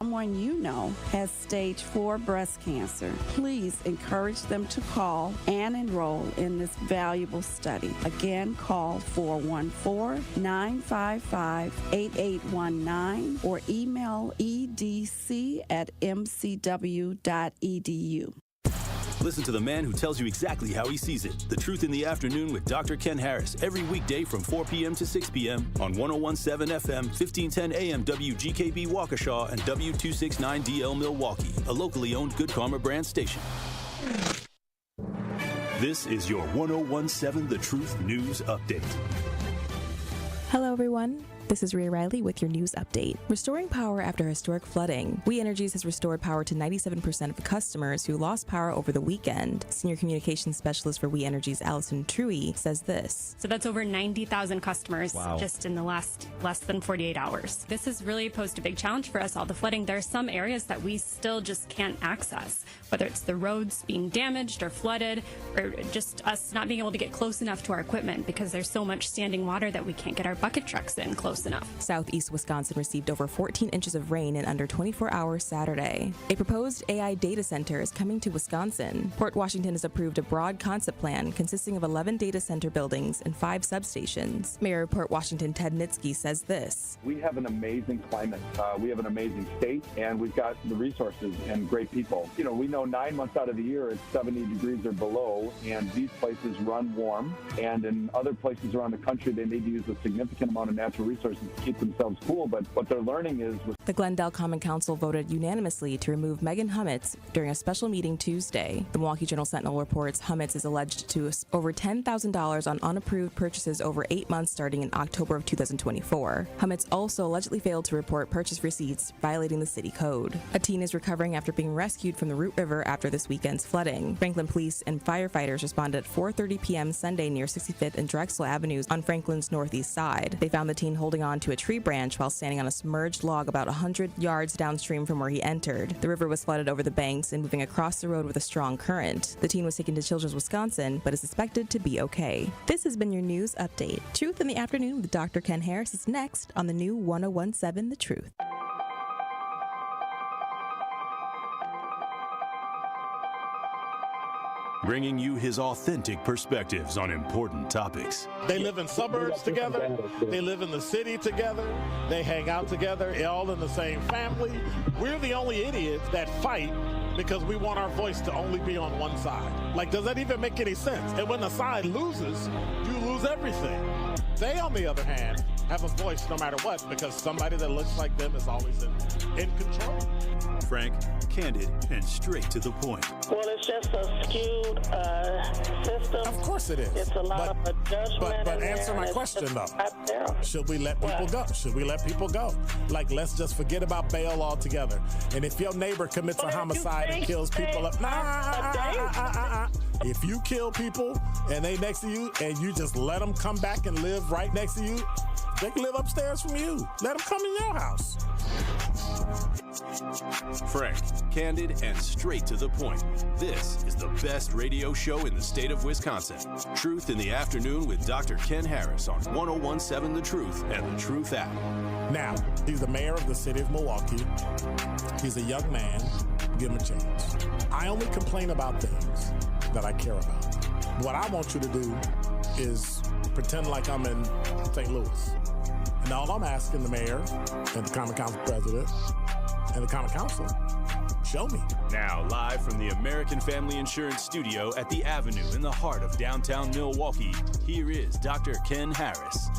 someone you know has stage 4 breast cancer, please encourage them to call and enroll in this valuable study. Again, call 414-955-8819 or email edc@mcw.edu. Listen to the man who tells you exactly how he sees it. The Truth in the Afternoon with Dr. Ken Harris every weekday from 4 p.m. to 6 p.m. on 101.7 FM, 1510 AM WGKB Waukesha and W269DL Milwaukee, a locally owned Good Karma brand station. This is your 101.7 The Truth News Update. Hello, everyone. This is Rhea Riley with your news update. Restoring power after historic flooding. We Energies has restored power to 97% of customers who lost power over the weekend. Senior Communications Specialist for We Energies, Allison Truey, says this. So that's over 90,000 customers just in the last less than 48 hours. This has really posed a big challenge for us, all the flooding. There are some areas that we still just can't access, whether it's the roads being damaged or flooded, or just us not being able to get close enough to our equipment because there's so much standing water that we can't get our bucket trucks in close enough. Southeast Wisconsin received over 14 inches of rain in under 24 hours Saturday. A proposed AI data center is coming to Wisconsin. Port Washington has approved a broad concept plan consisting of 11 data center buildings and 5 substations. Mayor of Port Washington Ted Nitsky says this. We have an amazing climate. We have an amazing state, and we've got the resources and great people. You know, we know 9 months out of the year it's 70 degrees or below, and these places run warm. And in other places around the country, they need to use a significant amount of natural resources to keep themselves cool, but what they're learning is... The Glendale Common Council voted unanimously to remove Megan Hummetz during a special meeting Tuesday. The Milwaukee Journal-Sentinel reports Hummetz is alleged to over $10,000 on unapproved purchases over 8 months starting in October of 2024. Hummetz also allegedly failed to report purchase receipts, violating the city code. A teen is recovering after being rescued from the Root River after this weekend's flooding. Franklin police and firefighters responded at 4:30 p.m. Sunday near 65th and Drexel Avenues on Franklin's northeast side. They found the teen holding on to a tree branch while standing on a submerged log about 100 yards downstream from where he entered. The river was flooded over the banks and moving across the road with a strong current. The teen was taken to Children's Wisconsin, but is suspected to be okay. This has been your news update. Truth in the Afternoon with Dr. Ken Harris is next on the new 101.7 The Truth. Bringing you his authentic perspectives on important topics. They live in suburbs together. They live in the city together. They hang out together, all in the same family. We're the only idiots that fight because we want our voice to only be on one side. Like, does that even make any sense? And when the side loses, you lose everything. They, on the other hand, have a voice no matter what because somebody that looks like them is always in control. Frank, candid, and straight to the point. Well, it's just a skewed system. Of course it is. It's a lot of judgment. But answer my question, though. Should we let people go? Should we let people go? Like, let's just forget about bail altogether. And if your neighbor commits a homicide and kills people up, if you kill people and they next to you and you just let them come back and live right next to you, they can live upstairs from you. Let them come in your house. Frank, candid, and straight to the point. This is the best radio show in the state of Wisconsin. Truth in the Afternoon with Dr. Ken Harris on 101.7 The Truth and The Truth app. Now, he's the mayor of the city of Milwaukee. He's a young man. Give him a chance. I only complain about things that I care about. What I want you to do is pretend like I'm in St. Louis. And all I'm asking the mayor and the Common Council president and the Common Council, show me. Now, live from the American Family Insurance Studio at the Avenue in the heart of downtown Milwaukee, here is Dr. Ken Harris.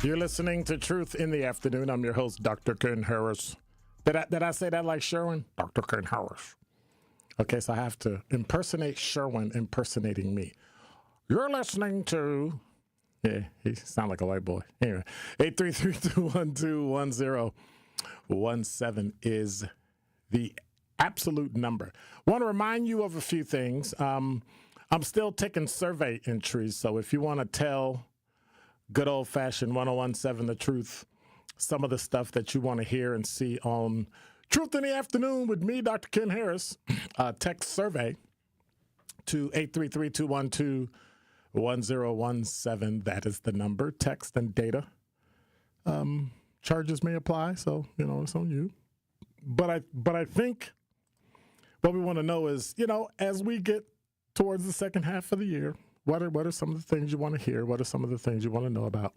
You're listening to Truth in the Afternoon. I'm your host, Dr. Ken Harris. Did I say that like Sherwin? Dr. Ken Harris. Okay, so I have to impersonate Sherwin impersonating me. You're listening to... Yeah, he sounds like a white boy. Anyway, 833-212-10. 833-212-17 is the absolute number. Want to remind you of a few things. I'm still taking survey entries, so if you want to tell good old-fashioned 1017 The Truth, some of the stuff that you want to hear and see on Truth in the Afternoon with me, Dr. Ken Harris, text survey to 833-212-1017. That is the number. Text and data. Charges may apply, so, it's on you. But I think what we want to know is, as we get towards the second half of the year, what are some of the things you want to hear? What are some of the things you want to know about?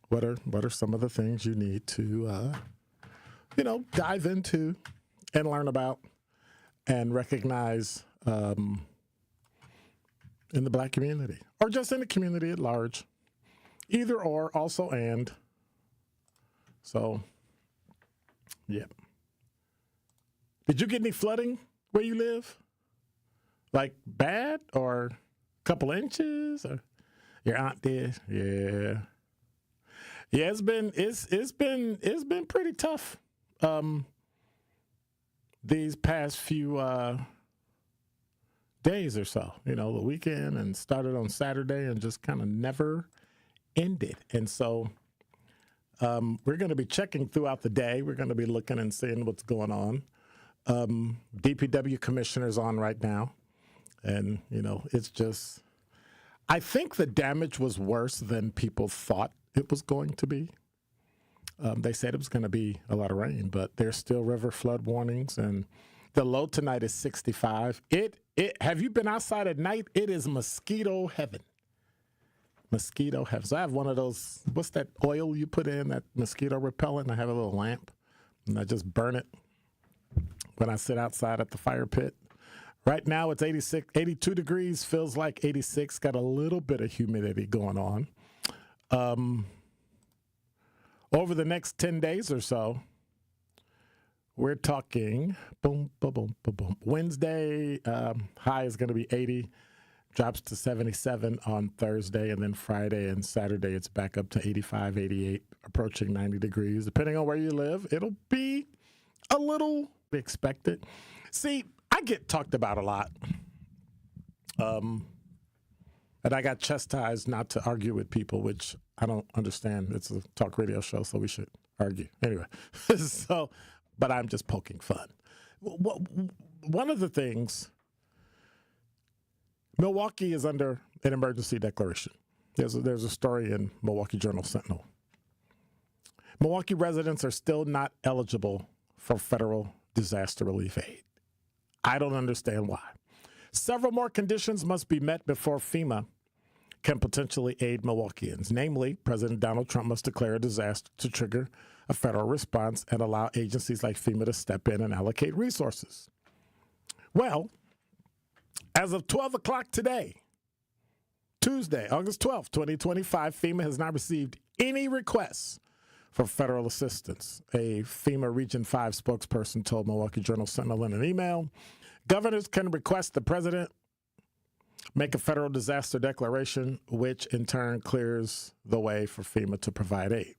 What are some of the things you need to, dive into and learn about and recognize in the Black community or just in the community at large? Either or, also and. So, yeah. Did you get any flooding where you live? Like bad or a couple inches? Or your aunt did? Yeah. Yeah, it's been pretty tough these past few days or so. The weekend and started on Saturday and just kind of never ended. And so we're going to be checking throughout the day. We're going to be looking and seeing what's going on. DPW commissioner's on right now. And, it's just, I think the damage was worse than people thought it was going to be. They said it was going to be a lot of rain, but there's still river flood warnings, and the low tonight is 65. Have you been outside at night? It is mosquito heaven. Mosquito heaven. So I have one of those, what's that oil you put in, that mosquito repellent? I have a little lamp, and I just burn it when I sit outside at the fire pit. Right now it's 82 degrees, feels like 86, got a little bit of humidity going on. Over the next 10 days or so, we're talking boom, boom, boom, boom, boom. Wednesday, high is going to be 80, drops to 77 on Thursday, and then Friday and Saturday, it's back up to 85, 88, approaching 90 degrees. Depending on where you live, it'll be a little expected. See, I get talked about a lot. And I got chastised not to argue with people, which I don't understand. It's a talk radio show, so we should argue. Anyway, but I'm just poking fun. One of the things, Milwaukee is under an emergency declaration. There's a story in Milwaukee Journal-Sentinel. Milwaukee residents are still not eligible for federal disaster relief aid. I don't understand why. Several more conditions must be met before FEMA can potentially aid Milwaukeeans. Namely, President Donald Trump must declare a disaster to trigger a federal response and allow agencies like FEMA to step in and allocate resources. Well, as of 12 o'clock today, Tuesday, August 12th, 2025, FEMA has not received any requests for federal assistance. A FEMA Region 5 spokesperson told Milwaukee Journal-Sentinel in an email, governors can request the president make a federal disaster declaration, which in turn clears the way for FEMA to provide aid.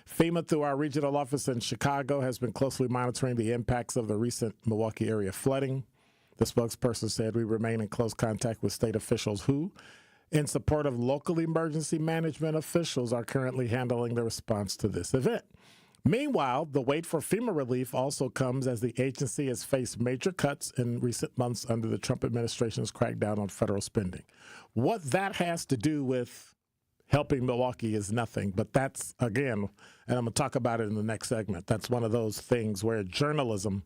FEMA, through our regional office in Chicago, has been closely monitoring the impacts of the recent Milwaukee area flooding. The spokesperson said, we remain in close contact with state officials who, in support of local emergency management officials, are currently handling the response to this event. Meanwhile, the wait for FEMA relief also comes as the agency has faced major cuts in recent months under the Trump administration's crackdown on federal spending. What that has to do with helping Milwaukee is nothing, but that's, again, and I'm going to talk about it in the next segment, that's one of those things where journalism,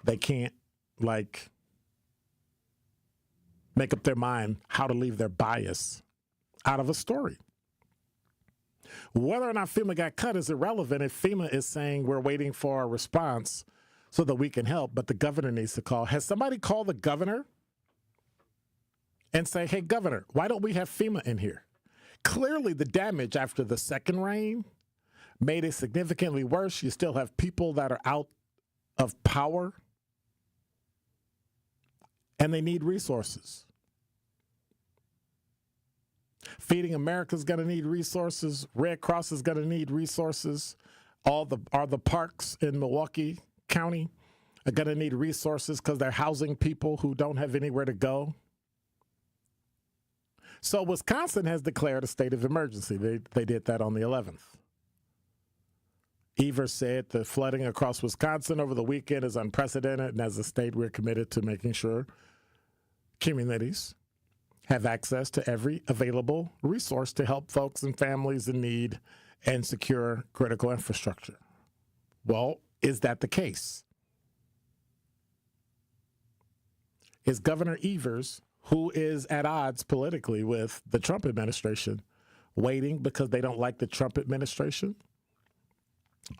they can't, make up their mind how to leave their bias out of a story. Whether or not FEMA got cut is irrelevant if FEMA is saying we're waiting for a response so that we can help, but the governor needs to call. Has somebody called the governor and say, hey, governor, why don't we have FEMA in here? Clearly, the damage after the second rain made it significantly worse. You still have people that are out of power, and they need resources. Feeding America's going to need resources. Red Cross is going to need resources. Are the parks in Milwaukee County are going to need resources because they're housing people who don't have anywhere to go? So Wisconsin has declared a state of emergency. They did that on the 11th. Evers said the flooding across Wisconsin over the weekend is unprecedented, and as a state, we're committed to making sure communities have access to every available resource to help folks and families in need and secure critical infrastructure. Well, is that the case? Is Governor Evers, who is at odds politically with the Trump administration, waiting because they don't like the Trump administration?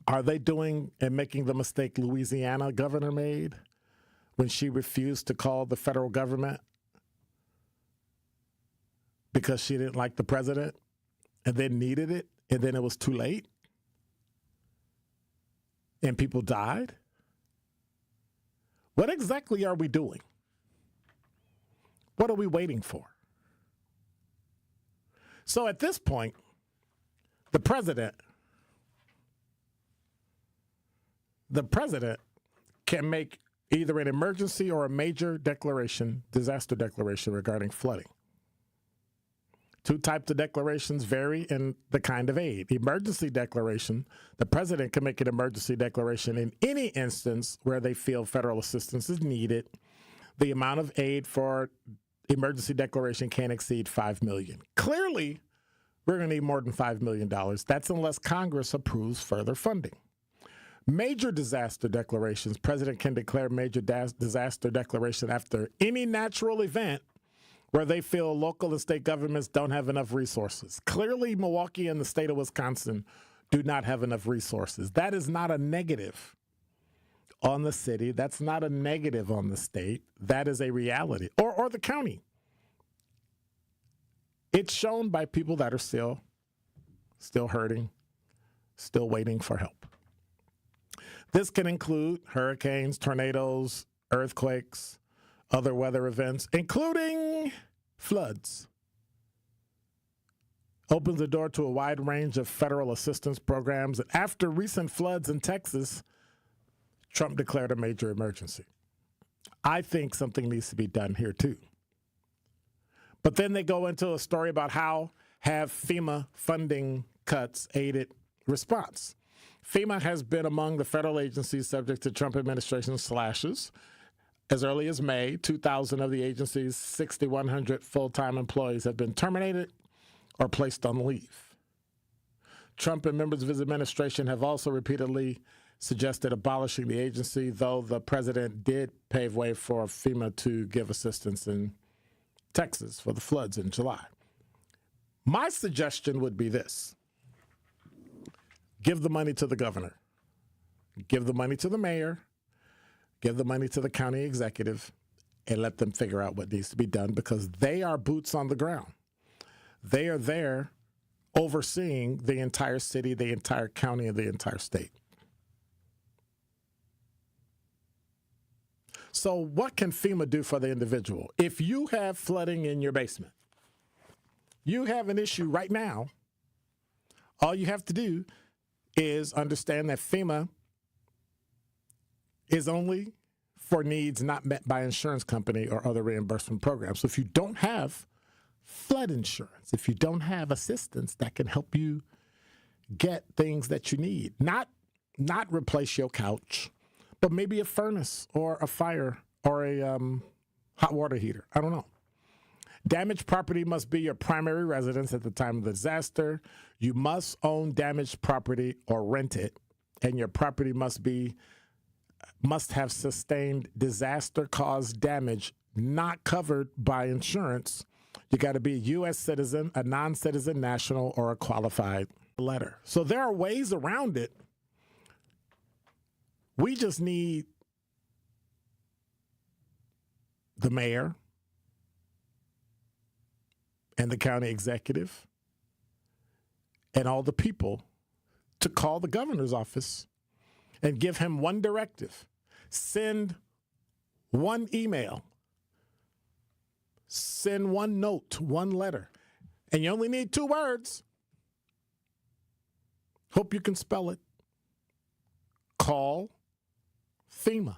Are they doing and making the mistake Louisiana governor made when she refused to call the federal government because she didn't like the president and then needed it, and then it was too late and people died? What exactly are we doing? What are we waiting for? So at this point, the president can make either an emergency or a major declaration, disaster declaration regarding flooding. Two types of declarations vary in the kind of aid. Emergency declaration, the president can make an emergency declaration in any instance where they feel federal assistance is needed. The amount of aid for emergency declaration can't exceed $5 million. Clearly, we're going to need more than $5 million. That's unless Congress approves further funding. Major disaster declarations, president can declare major disaster declaration after any natural event where they feel local and state governments don't have enough resources. Clearly, Milwaukee and the state of Wisconsin do not have enough resources. That is not a negative on the city. That's not a negative on the state. That is a reality. Or the county. It's shown by people that are still hurting, still waiting for help. This can include hurricanes, tornadoes, earthquakes, other weather events, including floods. Opens the door to a wide range of federal assistance programs. And after recent floods in Texas, Trump declared a major emergency. I think something needs to be done here, too. But then they go into a story about how have FEMA funding cuts aided response. FEMA has been among the federal agencies subject to Trump administration slashes. As early as May, 2,000 of the agency's 6,100 full-time employees have been terminated or placed on leave. Trump and members of his administration have also repeatedly suggested abolishing the agency, though the president did pave way for FEMA to give assistance in Texas for the floods in July. My suggestion would be this. Give the money to the governor. Give the money to the mayor. Give the money to the county executive and let them figure out what needs to be done because they are boots on the ground. They are there overseeing the entire city, the entire county, and the entire state. So what can FEMA do for the individual? If you have flooding in your basement, you have an issue right now, all you have to do is understand that FEMA is only for needs not met by insurance company or other reimbursement programs. So if you don't have flood insurance, if you don't have assistance that can help you get things that you need, not replace your couch, but maybe a furnace or a fire or a hot water heater. I don't know. Damaged property must be your primary residence at the time of the disaster. You must own damaged property or rent it, and your property must have sustained disaster-caused damage not covered by insurance. You got to be a U.S. citizen, a non-citizen national, or a qualified letter. So there are ways around it. We just need the mayor and the county executive and all the people to call the governor's office and give him one directive. Send one email. Send one note, one letter. And you only need 2 words. Hope you can spell it. call Fema.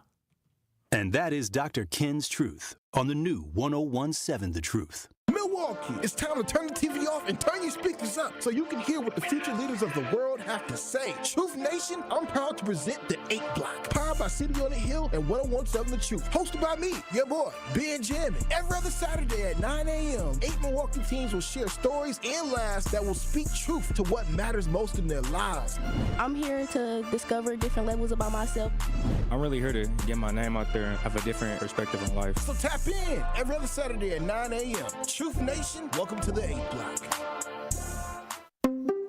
And that is Dr. Ken's Truth on the new 101.7 The Truth. Milwaukee, it's time to turn the TV off and turn your speakers up so you can hear what the future leaders of the world have to say. Truth Nation, I'm proud to present the 8 Block, powered by City on the Hill and 101.7 The Truth, hosted by me, your boy, Ben Jammin. Every other Saturday at 9 a.m., 8 Milwaukee teams will share stories and laughs that will speak truth to what matters most in their lives. I'm here to discover different levels about myself. I'm really here to get my name out there and have a different perspective on life. So tap in every other Saturday at 9 a.m. Truth Nation, welcome to the 8 Block.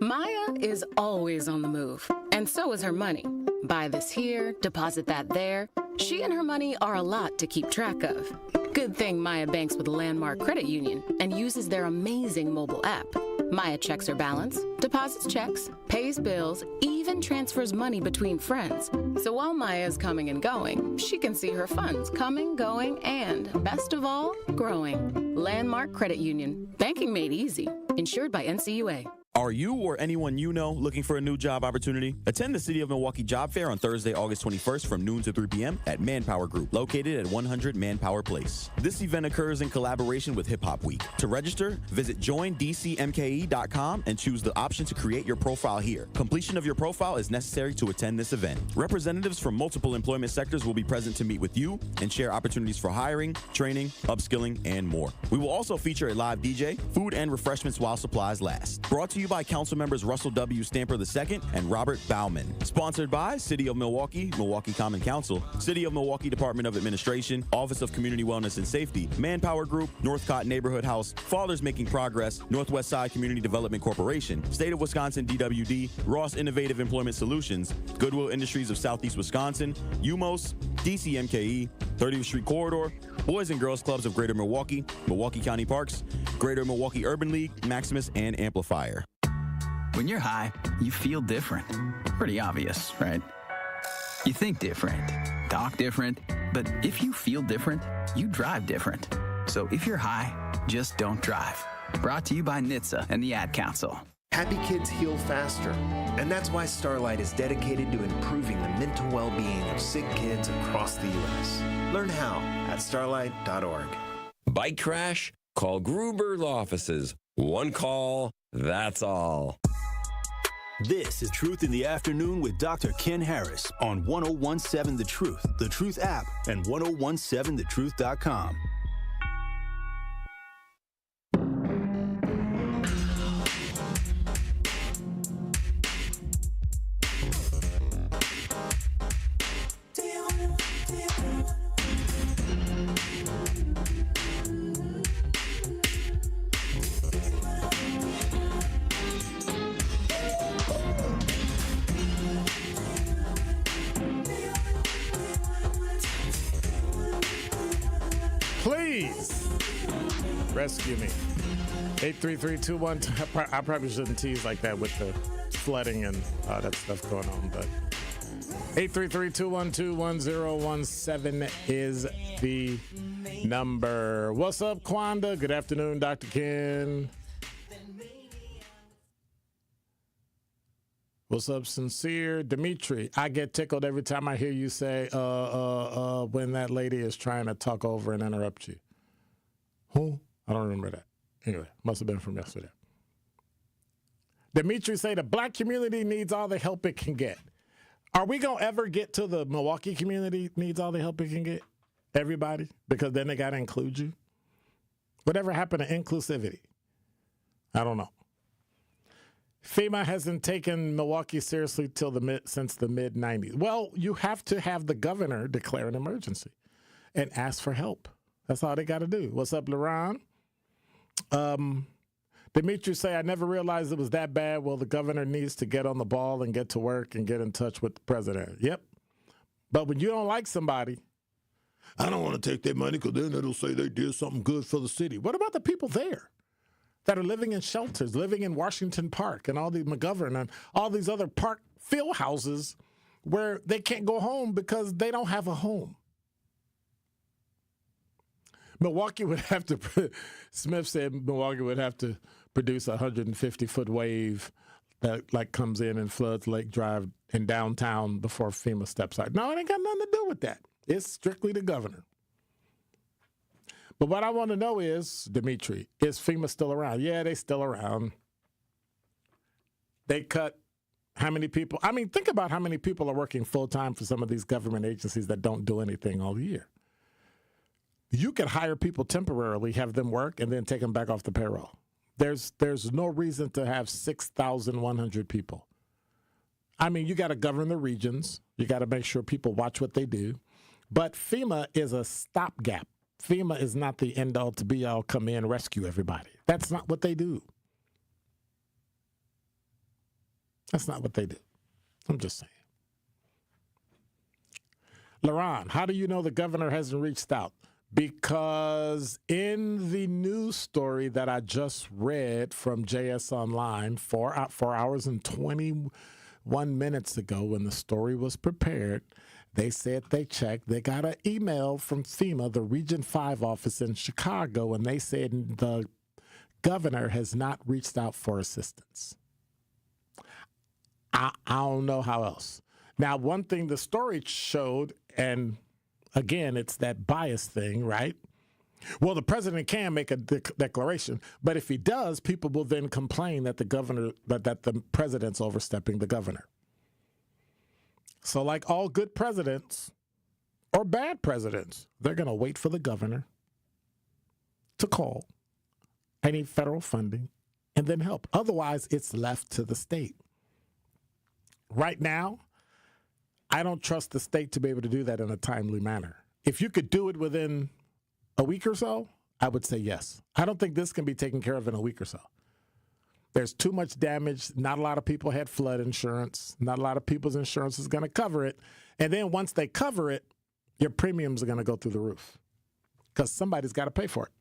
Maya is always on the move, and so is her money. Buy this here, deposit that there. She and her money are a lot to keep track of. Good thing Maya banks with Landmark Credit Union and uses their amazing mobile app. Maya checks her balance, deposits checks, pays bills, even transfers money between friends. So while Maya is coming and going, she can see her funds coming, going, and, best of all, growing. Landmark Credit Union. Banking made easy. Insured by NCUA. Are you or anyone you know looking for a new job opportunity? Attend the City of Milwaukee Job Fair on Thursday, August 21st from noon to 3 p.m. at Manpower Group, located at 100 Manpower Place. This event occurs in collaboration with Hip Hop Week. To register, visit joindcmke.com and choose the option to create your profile here. Completion of your profile is necessary to attend this event. Representatives from multiple employment sectors will be present to meet with you and share opportunities for hiring, training, upskilling, and more. We will also feature a live DJ, food and refreshments while supplies last. Brought to you by Council members Russell W. Stamper II and Robert Bauman. Sponsored by City of Milwaukee, Milwaukee Common Council, City of Milwaukee Department of Administration, Office of Community Wellness and Safety, Manpower Group, Northcott Neighborhood House, Fathers Making Progress, Northwest Side Community Development Corporation, State of Wisconsin DWD, Ross Innovative Employment Solutions, Goodwill Industries of Southeast Wisconsin, UMOS, DCMKE, 30th Street Corridor, Boys and Girls Clubs of Greater Milwaukee, Milwaukee County Parks, Greater Milwaukee Urban League, Maximus, and Amplifier. When you're high, you feel different. Pretty obvious, right? You think different, talk different, but if you feel different, you drive different. So if you're high, just don't drive. Brought to you by NHTSA and the Ad Council. Happy kids heal faster, and that's why Starlight is dedicated to improving the mental well-being of sick kids across the U.S. Learn how at starlight.org. Bike crash? Call Gruber Law Offices. One call, that's all. This is Truth in the Afternoon with Dr. Ken Harris on 101.7 The Truth app, and 1017thetruth.com. Please rescue me. 833-212. I probably shouldn't tease like that with the flooding and that stuff going on, but 833-212-1017 is the number. What's up, Kwanda? Good afternoon, Dr. Ken. What's up, Sincere? Dimitri, I get tickled every time I hear you say, when that lady is trying to talk over and interrupt you. Who? I don't remember that. Anyway, must have been from yesterday. Dimitri say the black community needs all the help it can get. Are we going to ever get to the Milwaukee community needs all the help it can get? Everybody? Because then they got to include you? Whatever happened to inclusivity? I don't know. FEMA hasn't taken Milwaukee seriously since the mid-'90s. Well, you have to have the governor declare an emergency and ask for help. That's all they got to do. What's up, LaRon? Dimitri say, I never realized it was that bad. Well, the governor needs to get on the ball and get to work and get in touch with the president. Yep. But when you don't like somebody, I don't want to take their money because then it'll say they did something good for the city. What about the people there that are living in shelters, living in Washington Park and all the McGovern and all these other park field houses where they can't go home because they don't have a home? Milwaukee would have to, Smith said Milwaukee would have to produce a 150-foot wave that like comes in and floods Lake Drive in downtown before FEMA steps out. No, it ain't got nothing to do with that. It's strictly the governor. But what I want to know is, Dimitri, is FEMA still around? Yeah, they still around. They cut how many people? I mean, think about how many people are working full-time for some of these government agencies that don't do anything all year. You can hire people temporarily, have them work, and then take them back off the payroll. There's no reason to have 6,100 people. I mean, you got to govern the regions. You got to make sure people watch what they do. But FEMA is a stopgap. FEMA is not the end-all to be-all, come in, rescue everybody. That's not what they do. That's not what they do. I'm just saying. LaRon, how do you know the governor hasn't reached out? Because in the news story that I just read from JS Online 4 hours and 21 minutes ago when the story was prepared, they said they checked. They got an email from FEMA, the Region 5 office in Chicago, and they said the governor has not reached out for assistance. I don't know how else. Now, one thing the story showed, and again, it's that bias thing, right? Well, the president can make a declaration, but if he does, people will then complain that the governor, that the president's overstepping the governor. So like all good presidents or bad presidents, they're going to wait for the governor to call any federal funding and then help. Otherwise, it's left to the state. Right now, I don't trust the state to be able to do that in a timely manner. If you could do it within a week or so, I would say yes. I don't think this can be taken care of in a week or so. There's too much damage. Not a lot of people had flood insurance. Not a lot of people's insurance is going to cover it. And then once they cover it, your premiums are going to go through the roof because somebody's got to pay for it.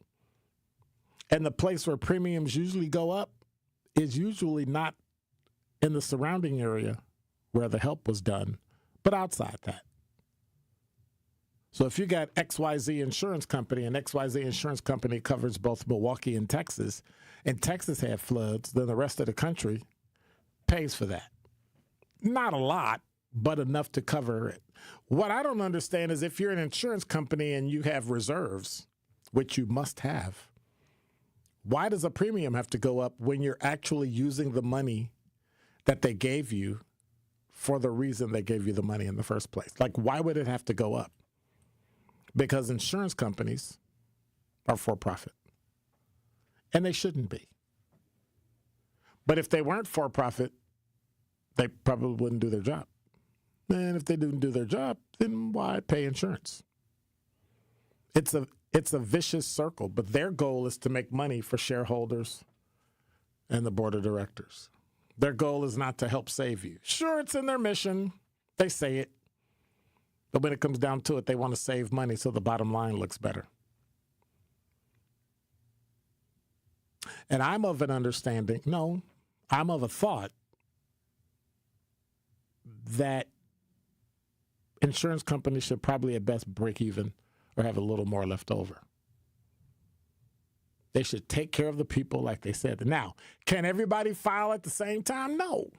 And the place where premiums usually go up is usually not in the surrounding area where the help was done, but outside that. So if you got XYZ Insurance Company, and XYZ Insurance Company covers both Milwaukee and Texas had floods, then the rest of the country pays for that. Not a lot, but enough to cover it. What I don't understand is if you're an insurance company and you have reserves, which you must have, why does a premium have to go up when you're actually using the money that they gave you for the reason they gave you the money in the first place? Like, why would it have to go up? Because insurance companies are for profit. And they shouldn't be. But if they weren't for profit, they probably wouldn't do their job. And if they didn't do their job, then why pay insurance? It's a vicious circle, but their goal is to make money for shareholders and the board of directors. Their goal is not to help save you. Sure, it's in their mission. They say it. But when it comes down to it, they want to save money so the bottom line looks better. And I'm of an understanding, no, I'm of a thought that insurance companies should probably at best break even or have a little more left over. They should take care of the people like they said. Now, can everybody file at the same time? No.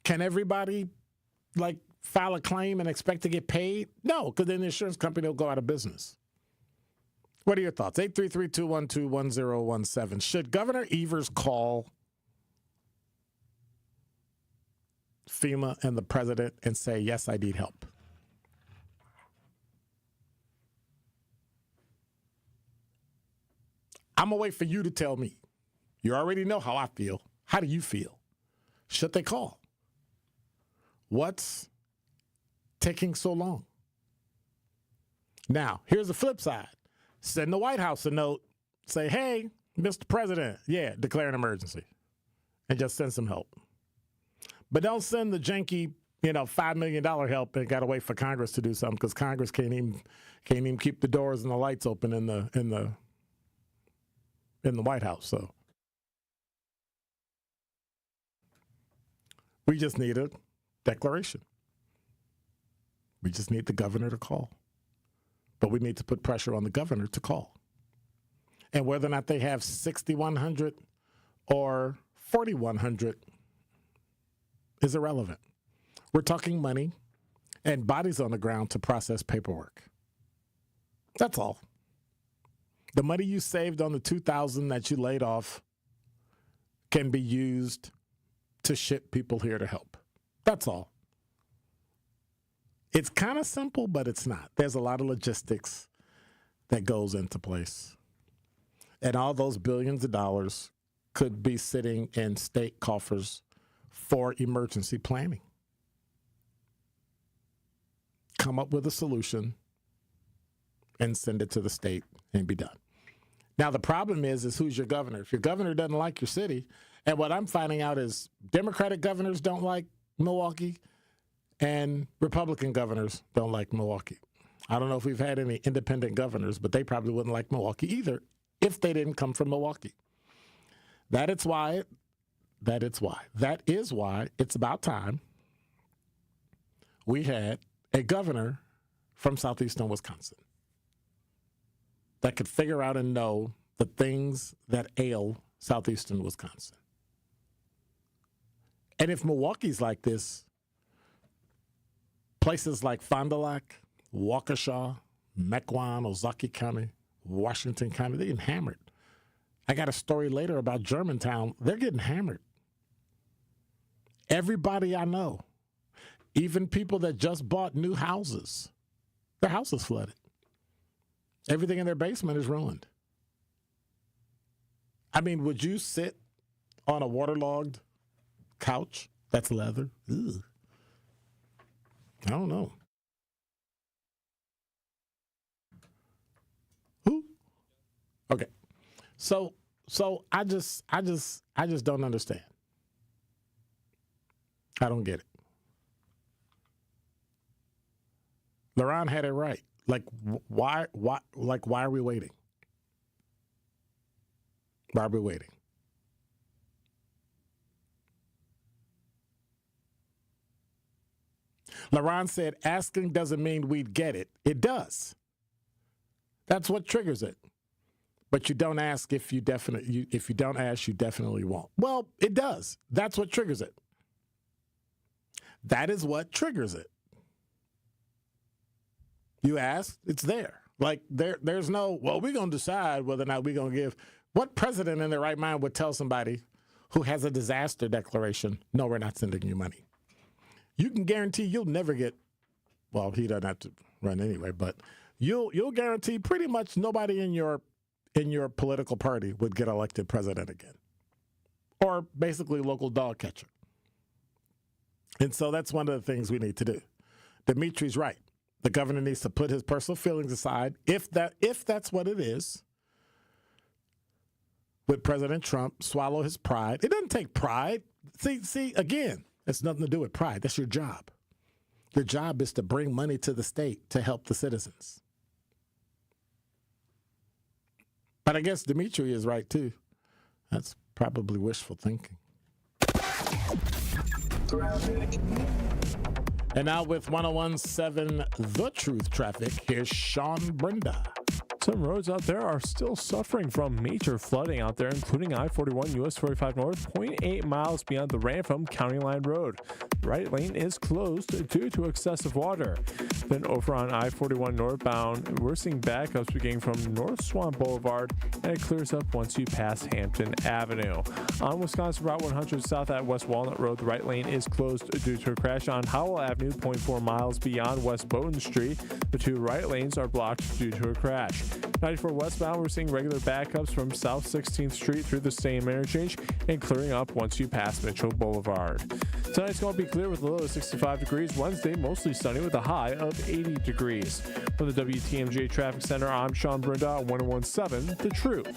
Can everybody file a claim and expect to get paid? No, because then the insurance company will go out of business. What are your thoughts? 833-212-1017. Should Governor Evers call FEMA and the president and say, yes, I need help? I'm going to wait for you to tell me. You already know how I feel. How do you feel? Should they call? What's taking so long? Now, here's the flip side. Send the White House a note. Say, hey, Mr. President, declare an emergency. And just send some help. But don't send the janky, $5 million help and got to wait for Congress to do something because Congress can't even keep the doors and the lights open in the White House. So we just need a declaration. We just need the governor to call. But we need to put pressure on the governor to call. And whether or not they have 6,100 or $4,100 is irrelevant. We're talking money and bodies on the ground to process paperwork. That's all. The money you saved on the $2,000 that you laid off can be used to ship people here to help. That's all. It's kind of simple, but it's not. There's a lot of logistics that goes into place. And all those billions of dollars could be sitting in state coffers for emergency planning. Come up with a solution and send it to the state and be done. Now, the problem is who's your governor? If your governor doesn't like your city, and what I'm finding out is Democratic governors don't like Milwaukee and Republican governors don't like Milwaukee. I don't know if we've had any independent governors, but they probably wouldn't like Milwaukee either if they didn't come from Milwaukee. That is why it's about time we had a governor from southeastern Wisconsin that could figure out and know the things that ail southeastern Wisconsin. And if Milwaukee's like this, places like Fond du Lac, Waukesha, Mequon, Ozaukee County, Washington County, they're getting hammered. I got a story later about Germantown. They're getting hammered. Everybody I know, even people that just bought new houses, their house is flooded. Everything in their basement is ruined. I mean, would you sit on a waterlogged couch that's leather? Ugh. I don't know. Who? Okay. So I just don't understand. I don't get it. LaRon had it right. Why are we waiting? Why are we waiting? LaRon said asking doesn't mean we'd get it. It does. That's what triggers it. But you don't ask if you don't ask, you definitely won't. Well, it does. That's what triggers it. That is what triggers it. You ask, it's there. There's no, well, we're going to decide whether or not we're going to give. What president in their right mind would tell somebody who has a disaster declaration, no, we're not sending you money? You can guarantee you'll never get, well, he doesn't have to run anyway, but you'll guarantee pretty much nobody in your political party would get elected president again. Or basically local dog catcher. And so that's one of the things we need to do. Dimitri's right. The governor needs to put his personal feelings aside, if that's what it is, with President Trump, swallow his pride. It doesn't take pride. See, again, it's nothing to do with pride. That's your job. Your job is to bring money to the state to help the citizens. But I guess Dimitri is right, too. That's probably wishful thinking. And now with 101.7 The Truth Traffic, here's Sean Brenda. Some roads out there are still suffering from major flooding out there, including I-41 US 45 North, 0.8 miles beyond the Rantham County Line Road. The right lane is closed due to excessive water. Then over on I-41 northbound, we're seeing backups beginning from North Swan Boulevard, and it clears up once you pass Hampton Avenue. On Wisconsin Route 100 south at West Walnut Road, the right lane is closed due to a crash on Howell Avenue, 0.4 miles beyond West Bowden Street. The two right lanes are blocked due to a crash. 94 westbound, we're seeing regular backups from South 16th Street through the same interchange and clearing up once you pass Mitchell Boulevard. Tonight's going to be clear with a low of 65 degrees. Wednesday, mostly sunny with a high of 80 degrees. From the WTMJ Traffic Center, I'm Sean Brenda on 101.7 The Truth.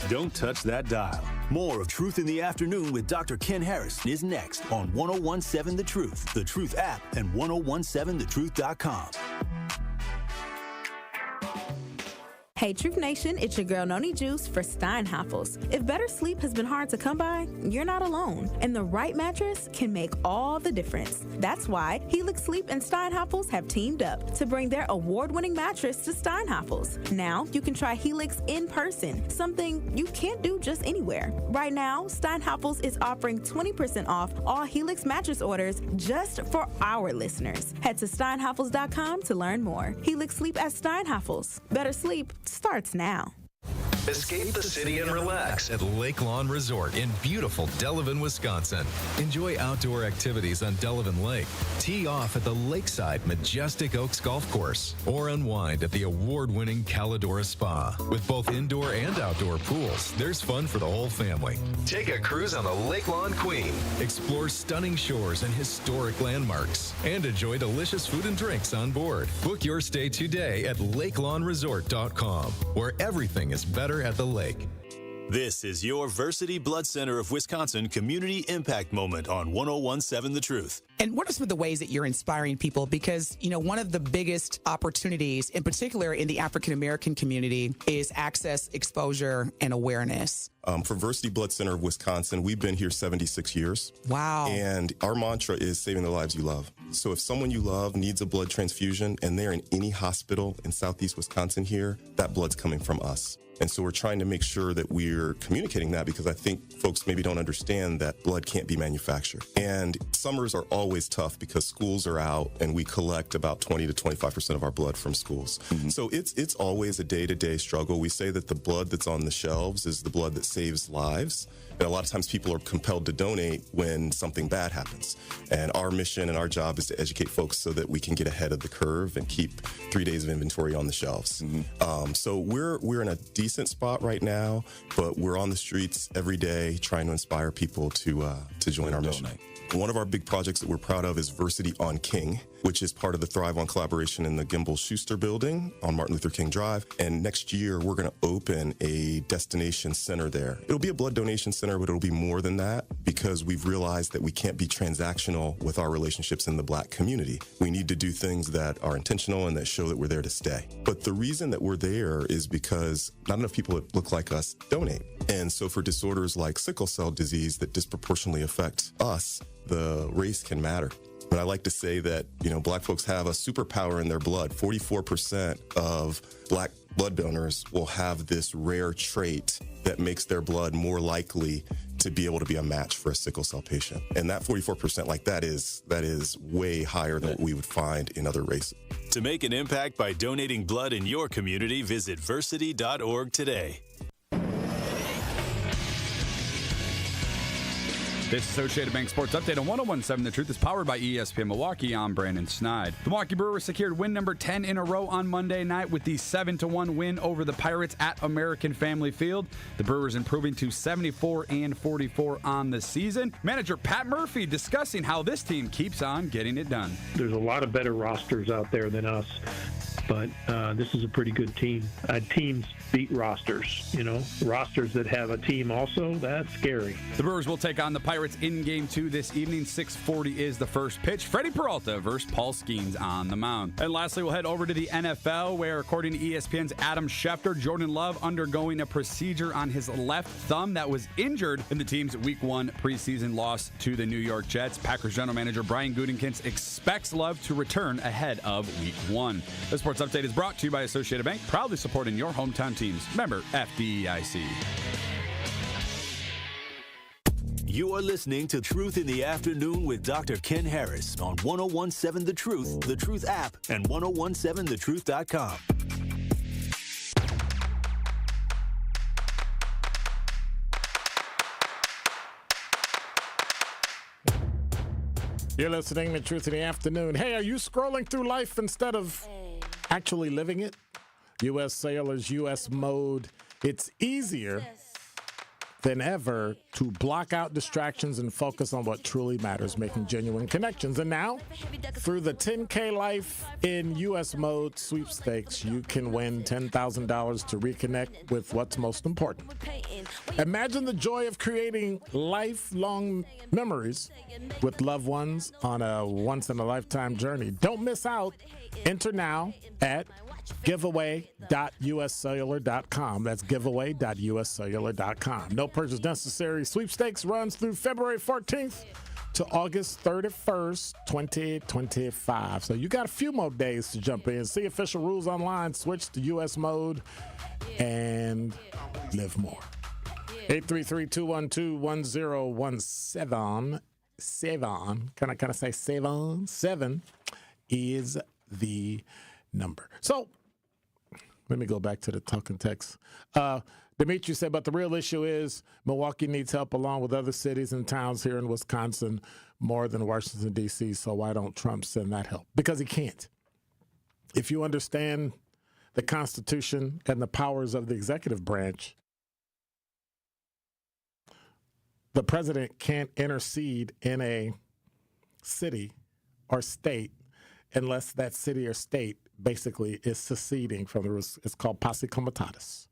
Don't touch that dial. More of Truth in the Afternoon with Dr. Ken Harris is next on 101.7 The Truth, The Truth app, and 1017thetruth.com. Hey, Hey, Truth Nation, it's your girl Noni Juice for Steinhafels. If better sleep has been hard to come by, you're not alone. And the right mattress can make all the difference. That's why Helix Sleep and Steinhafels have teamed up to bring their award-winning mattress to Steinhafels. Now, you can try Helix in person, something you can't do just anywhere. Right now, Steinhafels is offering 20% off all Helix mattress orders just for our listeners. Head to steinhafels.com to learn more. Helix Sleep at Steinhafels. Better sleep starts now. Escape the city and relax at Lake Lawn Resort in beautiful Delavan, Wisconsin. Enjoy outdoor activities on Delavan Lake. Tee off at the Lakeside Majestic Oaks Golf Course or unwind at the award-winning Calidora Spa. With both indoor and outdoor pools, there's fun for the whole family. Take a cruise on the Lake Lawn Queen. Explore stunning shores and historic landmarks and enjoy delicious food and drinks on board. Book your stay today at lakelawnresort.com, where everything is better at the lake. This is your Versity Blood Center of Wisconsin Community Impact Moment on 101.7 The Truth. And what are some of the ways that you're inspiring people? Because, you know, one of the biggest opportunities, in particular in the African-American community, is access, exposure, and awareness. For Versity Blood Center of Wisconsin, we've been here 76 years. Wow. And our mantra is saving the lives you love. So if someone you love needs a blood transfusion and they're in any hospital in Southeast Wisconsin here, that blood's coming from us. And so we're trying to make sure that we're communicating that, because I think folks maybe don't understand that blood can't be manufactured. And summers are always tough because schools are out and we collect about 20 to 25% of our blood from schools. Mm-hmm. So it's always a day-to-day struggle. We say that the blood that's on the shelves is the blood that saves lives. And a lot of times people are compelled to donate when something bad happens. And our mission and our job is to educate folks so that we can get ahead of the curve and keep 3 days of inventory on the shelves. Mm-hmm. So we're in a decent spot right now, but we're on the streets every day trying to inspire people to join our mission. One of our big projects that we're proud of is Versity on King, which is part of the Thrive on collaboration in the Gimbel Schuster building on Martin Luther King Drive. And next year, we're going to open a destination center there. It'll be a blood donation center, but it'll be more than that, because we've realized that we can't be transactional with our relationships in the Black community. We need to do things that are intentional and that show that we're there to stay. But the reason that we're there is because not enough people that look like us donate. And so for disorders like sickle cell disease that disproportionately affect us, the race can matter. But I like to say that, you know, Black folks have a superpower in their blood. 44% of Black blood donors will have this rare trait that makes their blood more likely to be able to be a match for a sickle cell patient. And that 44%, like that is way higher than what we would find in other races. To make an impact by donating blood in your community, visit versity.org today. This Associated Bank Sports Update on 101.7 The Truth is powered by ESPN Milwaukee. I'm Brandon Snide. The Milwaukee Brewers secured win number 10 in a row on Monday night with the 7-1 win over the Pirates at American Family Field. The Brewers improving to 74-44 on the season. Manager Pat Murphy discussing how this team keeps on getting it done. There's a lot of better rosters out there than us, but this is a pretty good team. Teams beat rosters, you know. Rosters that have a team also, that's scary. The Brewers will take on the Pirates in Game 2 this evening. 6:40 is the first pitch. Freddie Peralta versus Paul Skeens on the mound. And lastly, we'll head over to the NFL, where according to ESPN's Adam Schefter, Jordan Love undergoing a procedure on his left thumb that was injured in the team's Week 1 preseason loss to the New York Jets. Packers general manager Brian Gutekunst expects Love to return ahead of Week 1. The Sports Update is brought to you by Associated Bank, proudly supporting your hometown teams. Member FDIC. You are listening to Truth in the Afternoon with Dr. Ken Harris on 101.7 The Truth app, and 1017thetruth.com. You're listening to Truth in the Afternoon. Hey, are you scrolling through life instead of actually living it? U.S. Sailors, U.S. Mode. It's easier than ever to block out distractions and focus on what truly matters, making genuine connections. And now, through the 10K Life in U.S. Mode sweepstakes, you can win $10,000 to reconnect with what's most important. Imagine the joy of creating lifelong memories with loved ones on a once-in-a-lifetime journey. Don't miss out. Enter now at giveaway.uscellular.com. That's giveaway.uscellular.com. No purchase necessary. Sweepstakes runs through February 14th to August 31st, 2025. So you got a few more days to jump in. See official rules online. Switch to U.S. mode and live more. 833-212-1017. Can I say 7 is the number. So let me go back to the talking text. Dimitri said, but the real issue is Milwaukee needs help along with other cities and towns here in Wisconsin more than Washington, D.C. So why don't Trump send that help? Because he can't. If you understand the Constitution and the powers of the executive branch, the president can't intercede in a city or state unless that city or state basically is seceding from the, it's called posse comitatus.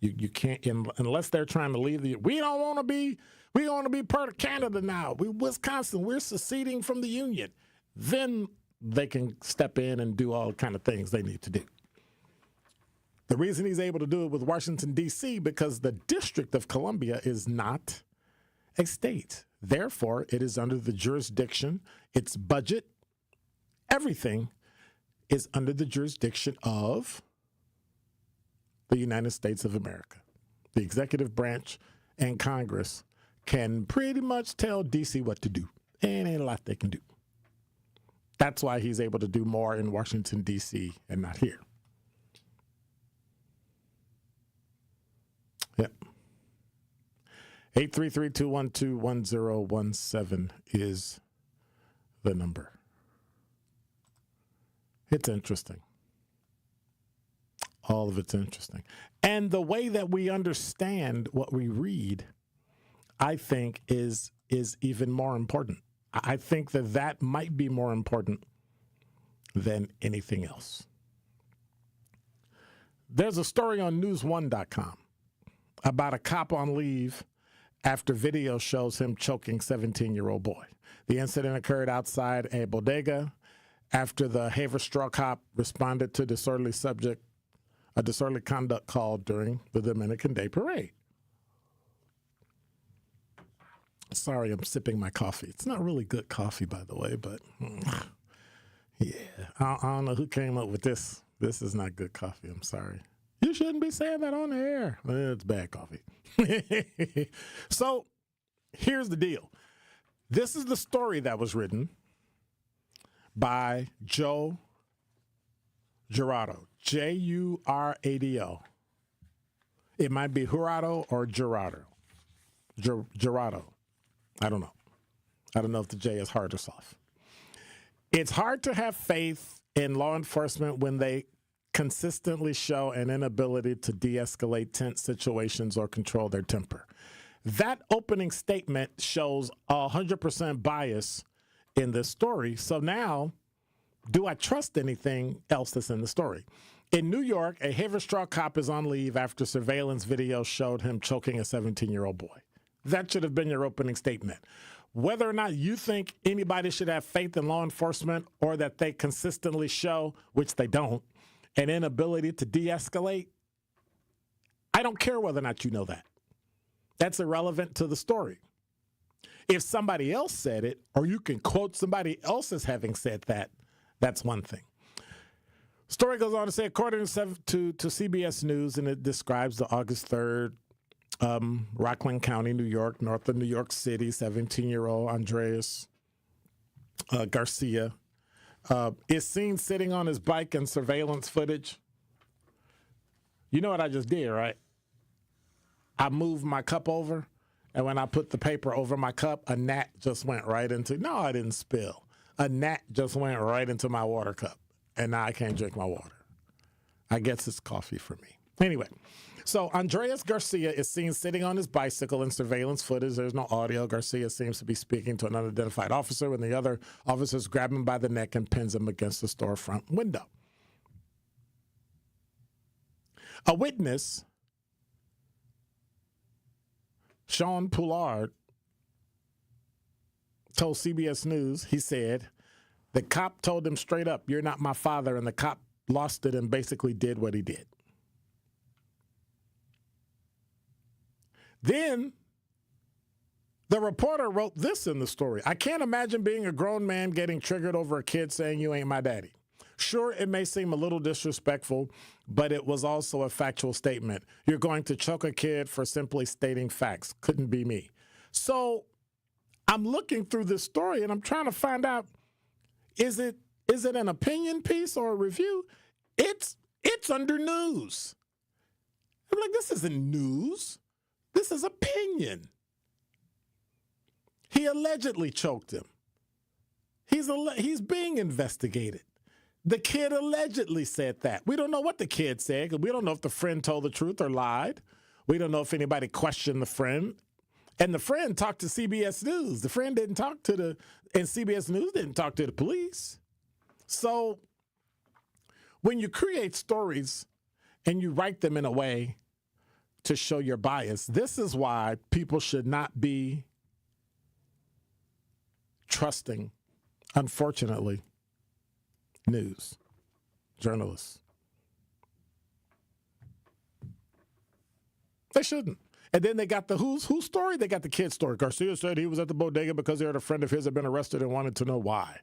You can't, unless they're trying to leave we want to be part of Canada now. Wisconsin, we're seceding from the Union. Then they can step in and do all kind of things they need to do. The reason he's able to do it with Washington, D.C., because the District of Columbia is not a state. Therefore, it is under the jurisdiction, its budget, everything is under the jurisdiction of the United States of America. The executive branch and Congress can pretty much tell D.C. what to do. And ain't a lot they can do. That's why he's able to do more in Washington, D.C. and not here. Yep. 833-212-1017 is the number. It's interesting. All of it's interesting. And the way that we understand what we read, I think, is even more important. I think that might be more important than anything else. There's a story on news1.com about a cop on leave after video shows him choking 17-year-old boy. The incident occurred outside a bodega after the Haverstraw cop responded to a disorderly conduct call during the Dominican Day Parade. Sorry, I'm sipping my coffee. It's not really good coffee, by the way, but yeah. I don't know who came up with this. This is not good coffee. I'm sorry. You shouldn't be saying that on the air. It's bad coffee. So here's the deal. This is the story that was written by Joe Jurado, Jurado. It might be Jurado or Jurado. Jurado. I don't know. I don't know if the J is hard or soft. It's hard to have faith in law enforcement when they consistently show an inability to de-escalate tense situations or control their temper. That opening statement shows 100% bias in this story. So now, do I trust anything else that's in the story? In New York, a Haverstraw cop is on leave after surveillance video showed him choking a 17-year-old boy. That should have been your opening statement. Whether or not you think anybody should have faith in law enforcement or that they consistently show, which they don't, an inability to de-escalate, I don't care whether or not you know that. That's irrelevant to the story. If somebody else said it, or you can quote somebody else as having said that, that's one thing. Story goes on to say, according to CBS News, and it describes the August 3rd, Rockland County, New York, north of New York City, 17-year-old Andreas Garcia is seen sitting on his bike in surveillance footage. You know what I just did, right? I moved my cup over, and when I put the paper over my cup, a gnat just went right into, no, I didn't spill. A gnat just went right into my water cup, and now I can't drink my water. I guess it's coffee for me. Anyway, so Andreas Garcia is seen sitting on his bicycle in surveillance footage. There's no audio. Garcia seems to be speaking to an unidentified officer when the other officers grab him by the neck and pins him against the storefront window. A witness, Sean Poulard, told CBS News, he said, the cop told him straight up, "You're not my father," and the cop lost it and basically did what he did. Then the reporter wrote this in the story. "I can't imagine being a grown man getting triggered over a kid saying you ain't my daddy. Sure, it may seem a little disrespectful, but it was also a factual statement. You're going to choke a kid for simply stating facts. Couldn't be me." So I'm looking through this story and I'm trying to find out, is it an opinion piece or a review? It's under news. I'm like, this isn't news. This is opinion. He allegedly choked him. He's being investigated. The kid allegedly said that. We don't know what the kid said, because we don't know if the friend told the truth or lied. We don't know if anybody questioned the friend. And the friend talked to CBS News. The friend didn't talk and CBS News didn't talk to the police. So when you create stories and you write them in a way to show your bias, this is why people should not be trusting, unfortunately, news, journalists. They shouldn't. And then they got the who's story? They got the kid's story. Garcia said he was at the bodega because he heard a friend of his had been arrested and wanted to know why.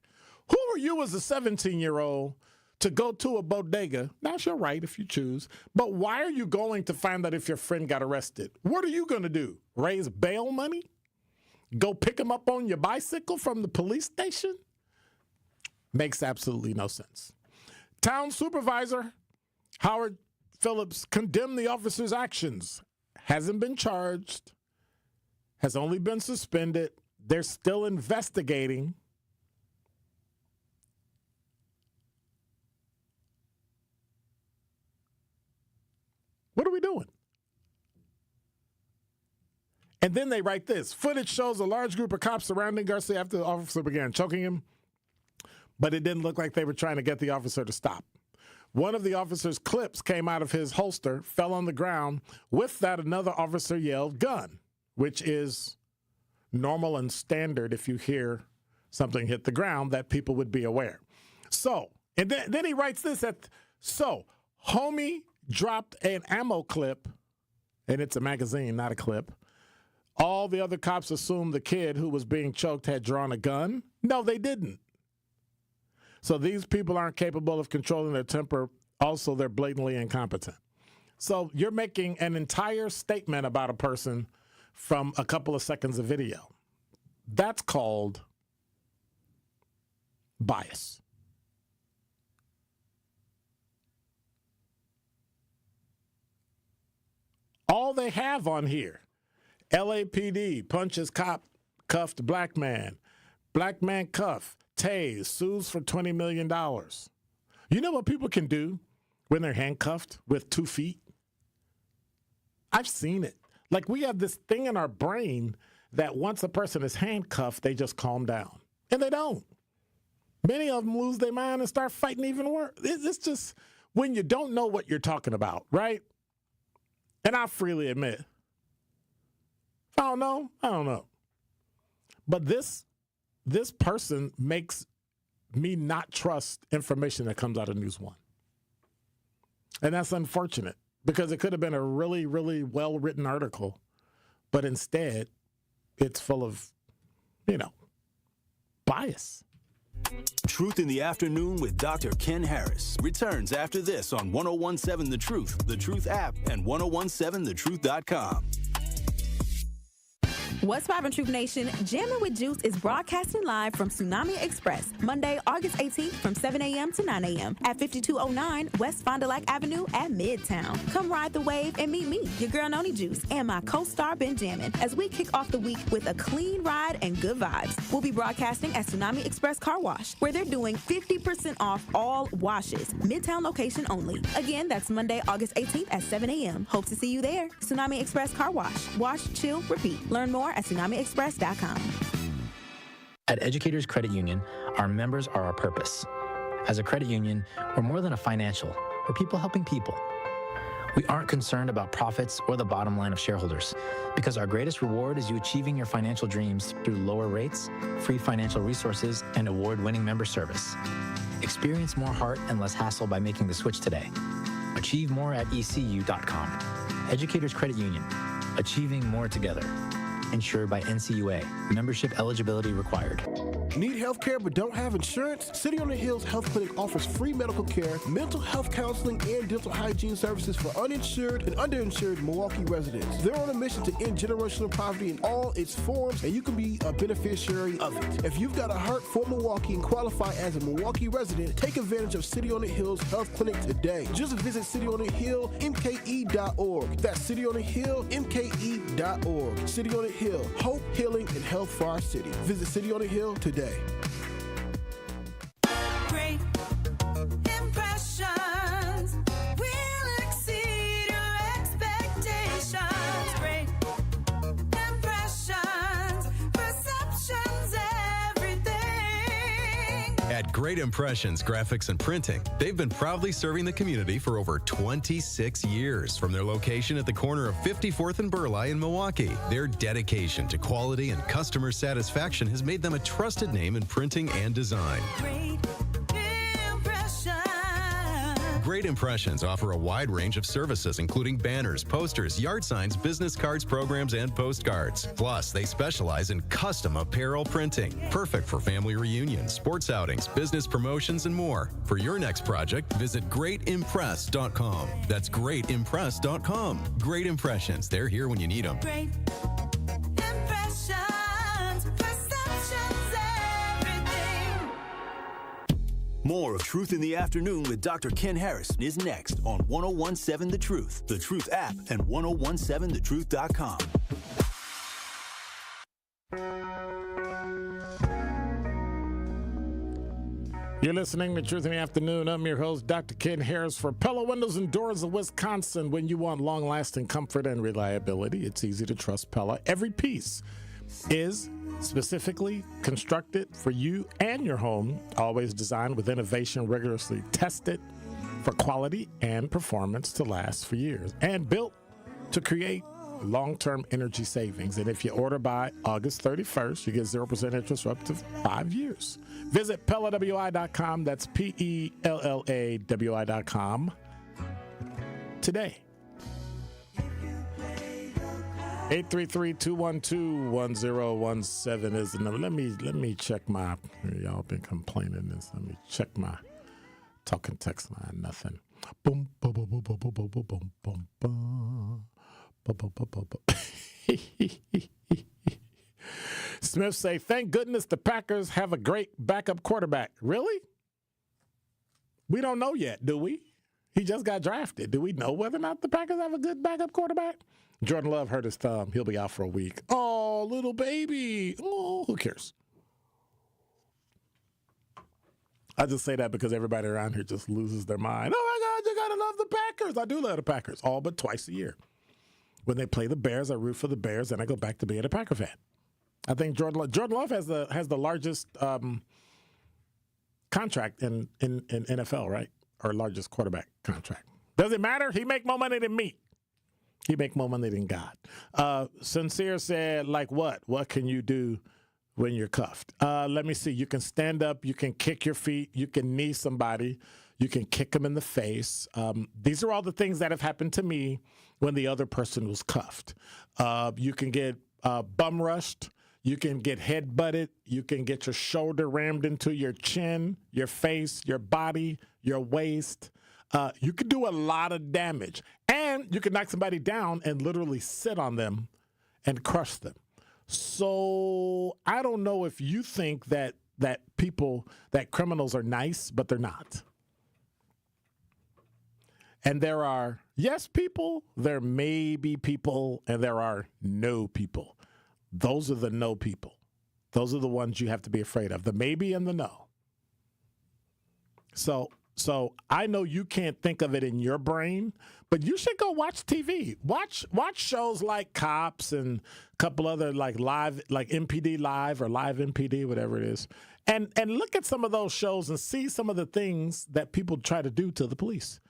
Who are you as a 17-year-old to go to a bodega? Now, you're right if you choose. But why are you going to find out if your friend got arrested? What are you going to do? Raise bail money? Go pick him up on your bicycle from the police station? Makes absolutely no sense. Town supervisor Howard Phillips condemned the officer's actions. Hasn't been charged. Has only been suspended. They're still investigating. What are we doing? And then they write this. Footage shows a large group of cops surrounding Garcia after the officer began choking him, but it didn't look like they were trying to get the officer to stop. One of the officer's clips came out of his holster, fell on the ground. With that, another officer yelled, "Gun," which is normal and standard if you hear something hit the ground, that people would be aware. So, and then he writes this, homie dropped an ammo clip, and it's a magazine, not a clip. All the other cops assumed the kid who was being choked had drawn a gun. No, they didn't. So these people aren't capable of controlling their temper. Also, they're blatantly incompetent. So you're making an entire statement about a person from a couple of seconds of video. That's called bias. All they have on here, LAPD punches cop, cuffed black man cuffed, tased, sues for $20 million. You know what people can do when they're handcuffed with 2 feet? I've seen it. Like, we have this thing in our brain that once a person is handcuffed, they just calm down. And they don't. Many of them lose their mind and start fighting even worse. It's just when you don't know what you're talking about, right? And I freely admit, I don't know. But this person makes me not trust information that comes out of News One. And that's unfortunate, because it could have been a really, really well-written article, but instead it's full of, bias. Truth in the Afternoon with Dr. Ken Harris returns after this on 1017 The Truth, The Truth app, and 1017thetruth.com. What's poppin', Truth Nation? Jammin' with Juice is broadcasting live from Tsunami Express, Monday, August 18th from 7 a.m. to 9 a.m. at 5209 West Fond du Lac Avenue at Midtown. Come ride the wave and meet me, your girl Noni Juice, and my co-star Benjamin, as we kick off the week with a clean ride and good vibes. We'll be broadcasting at Tsunami Express Car Wash, where they're doing 50% off all washes, Midtown location only. Again, that's Monday, August 18th at 7 a.m. Hope to see you there. Tsunami Express Car Wash. Wash, chill, repeat. Learn more at TsunamiExpress.com. At Educators Credit Union, our members are our purpose. As a credit union, we're more than a financial. We're people helping people. We aren't concerned about profits or the bottom line of shareholders, because our greatest reward is you achieving your financial dreams through lower rates, free financial resources, and award-winning member service. Experience more heart and less hassle by making the switch today. Achieve more at ECU.com. Educators Credit Union. Achieving more together. Insured by NCUA. Membership eligibility required. Need health care but don't have insurance? City on the Hills Health Clinic offers free medical care, mental health counseling, and dental hygiene services for uninsured and underinsured Milwaukee residents. They're on a mission to end generational poverty in all its forms, and you can be a beneficiary of it. If you've got a heart for Milwaukee and qualify as a Milwaukee resident, take advantage of City on the Hills Health Clinic today. Just visit cityonthehillmke.org. That's cityonthehillmke.org. City on the Hill. Hope, healing, and health for our city. Visit City on the Hill today. Great impressions will exceed your expectations. Great impressions, perceptions, everything. At Great Impressions Graphics and Printing, they've been proudly serving the community for over 26 years from their location at the corner of 54th and Burleigh in Milwaukee. Their dedication to quality and customer satisfaction has made them a trusted name in printing and design. Great Impressions offer a wide range of services, including banners, posters, yard signs, business cards, programs, and postcards. Plus, they specialize in custom apparel printing, perfect for family reunions, sports outings, business promotions, and more. For your next project, visit greatimpress.com. That's greatimpress.com. Great Impressions. They're here when you need them. Great impressions, perceptions, everything. More of Truth in the Afternoon with Dr. Ken Harris is next on 1017 The Truth, The Truth app, and 1017thetruth.com. You're listening to Truth in the Afternoon. I'm your host, Dr. Ken Harris for Pella Windows and Doors of Wisconsin. When you want long-lasting comfort and reliability, it's easy to trust Pella. Every piece is specifically constructed for you and your home, always designed with innovation, rigorously tested for quality and performance to last for years, and built to create long-term energy savings. And if you order by August 31st, you get 0% interest for up to 5 years. Visit PellaWI.com. That's PellaWI.com today. 833-212-1017 is the number. Let me check my, y'all been complaining this. Let me check my talking text line. Nothing. Boom, boom, boom, boom, boom, boom, boom, boom, boom, boom, boom. Smith say, thank goodness the Packers have a great backup quarterback. Really? We don't know yet, do we? He just got drafted. Do we know whether or not the Packers have a good backup quarterback? Jordan Love hurt his thumb. He'll be out for a week. Oh, little baby. Oh, who cares? I just say that because everybody around here just loses their mind. Oh, my God, you got to love the Packers. I do love the Packers, all but twice a year. When they play the Bears, I root for the Bears, and I go back to being a Packer fan. I think Jordan Love has the largest contract in NFL, right? Or largest quarterback contract. Does it matter? He make more money than me. He make more money than God. Sincere said, like what? What can you do when you're cuffed? Let me see. You can stand up. You can kick your feet. You can knee somebody. You can kick them in the face. These are all the things that have happened to me when the other person was cuffed. You can get bum rushed. You can get head butted. You can get your shoulder rammed into your chin, your face, your body, your waist. You can do a lot of damage. And you can knock somebody down and literally sit on them and crush them. So I don't know if you think that criminals are nice, but they're not. And there are yes people, there may be people, and there are no people. Those are the no people. Those are the ones you have to be afraid of, the maybe and the no. So I know you can't think of it in your brain, but you should go watch TV. Watch shows like Cops and a couple other like MPD Live or Live MPD, whatever it is. And look at some of those shows and see some of the things that people try to do to the police.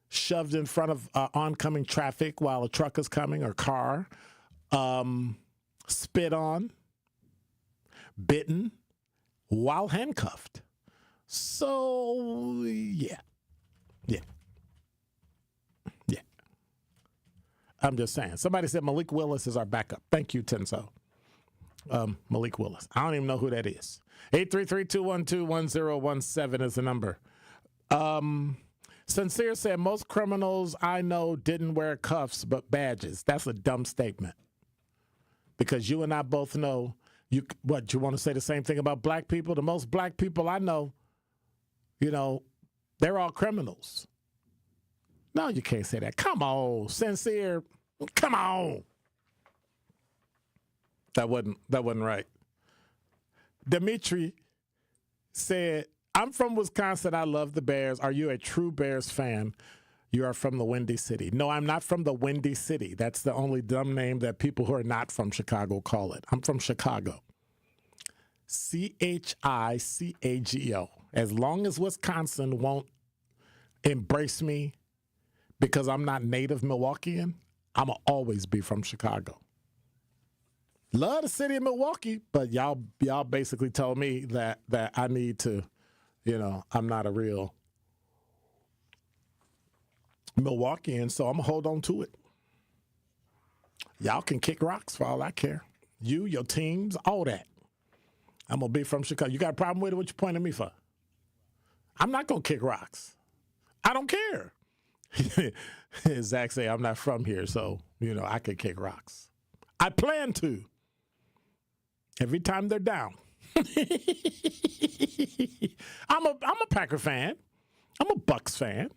Shoved in front of oncoming traffic while a truck is coming or car, spit on, bitten, while handcuffed. So, yeah. I'm just saying. Somebody said Malik Willis is our backup. Thank you, Tenso. Malik Willis. I don't even know who that is. 833-212-1017 is the number. Sincere said, most criminals I know didn't wear cuffs but badges. That's a dumb statement. Because you and I both know, you want to say the same thing about black people? The most black people I know, they're all criminals. No, you can't say that. Come on, Sincere. Come on. That wasn't right. Dimitri said, I'm from Wisconsin. I love the Bears. Are you a true Bears fan? You are from the Windy City. No, I'm not from the Windy City. That's the only dumb name that people who are not from Chicago call it. I'm from Chicago. Chicago. As long as Wisconsin won't embrace me because I'm not native Milwaukeean, I'm going to always be from Chicago. Love the city of Milwaukee, but y'all basically told me that I need to, I'm not a real Milwaukeean, so I'm going to hold on to it. Y'all can kick rocks for all I care. You, your teams, all that. I'm going to be from Chicago. You got a problem with it? What you pointing at me for? I'm not going to kick rocks. I don't care. Zach say I'm not from here, so, I can kick rocks. I plan to. Every time they're down. I'm a Packer fan. I'm a Bucks fan.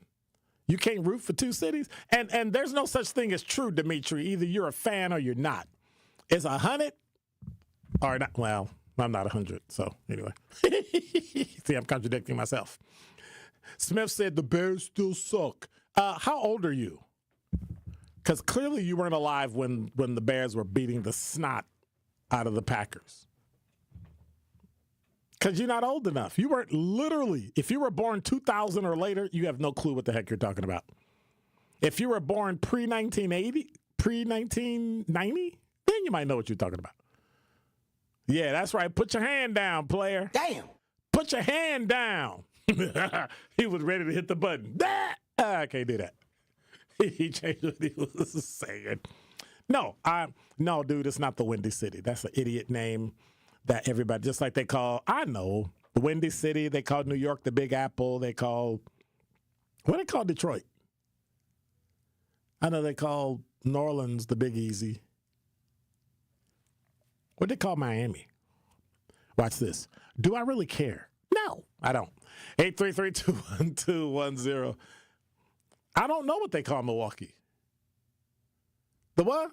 You can't root for two cities? And there's no such thing as true, Dimitri. Either you're a fan or you're not. It's 100 or not. Well, I'm not 100, so anyway. See, I'm contradicting myself. Smith said the Bears still suck. How old are you? Because clearly you weren't alive when the Bears were beating the snot out of the Packers. Because you're not old enough. You weren't literally, if you were born 2000 or later, you have no clue what the heck you're talking about. If you were born pre-1980, pre-1990, then you might know what you're talking about. Yeah, that's right. Put your hand down, player. Damn. Put your hand down. He was ready to hit the button. I can't do that. He changed what he was saying. No, dude, it's not the Windy City. That's an idiot name that everybody, just like they call, I know, the Windy City, they call New York the Big Apple, what do they call Detroit? I know they call New Orleans the Big Easy. What do they call Miami? Watch this. Do I really care? No, I don't. 833-212-10. I don't know what they call Milwaukee. The what?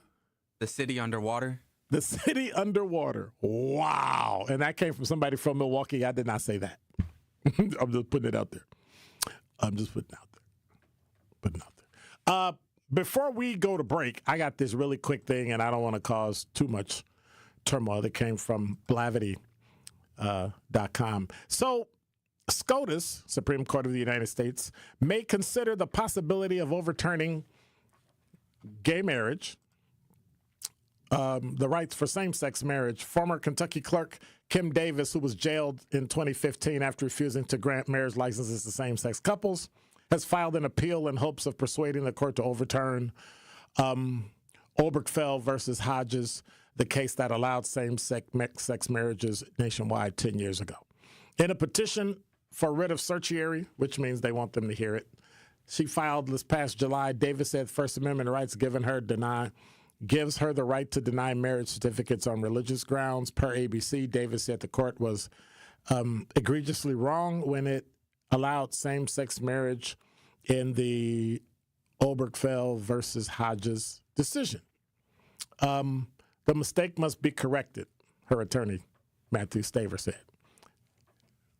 The city underwater. The city underwater. Wow. And that came from somebody from Milwaukee. I did not say that. I'm just putting it out there. Before we go to break, I got this really quick thing, and I don't want to cause too much turmoil that came from Blavity.com. So SCOTUS, Supreme Court of the United States, may consider the possibility of overturning gay marriage, the rights for same-sex marriage. Former Kentucky clerk Kim Davis, who was jailed in 2015 after refusing to grant marriage licenses to same-sex couples, has filed an appeal in hopes of persuading the court to overturn Obergefell versus Hodges, the case that allowed same-sex marriages nationwide 10 years ago. In a petition for writ of certiorari, which means they want them to hear it, she filed this past July. Davis said First Amendment rights given her deny gives her the right to deny marriage certificates on religious grounds. Per ABC, Davis said the court was egregiously wrong when it allowed same-sex marriage in the Obergefell versus Hodges decision. The mistake must be corrected, her attorney, Matthew Staver, said.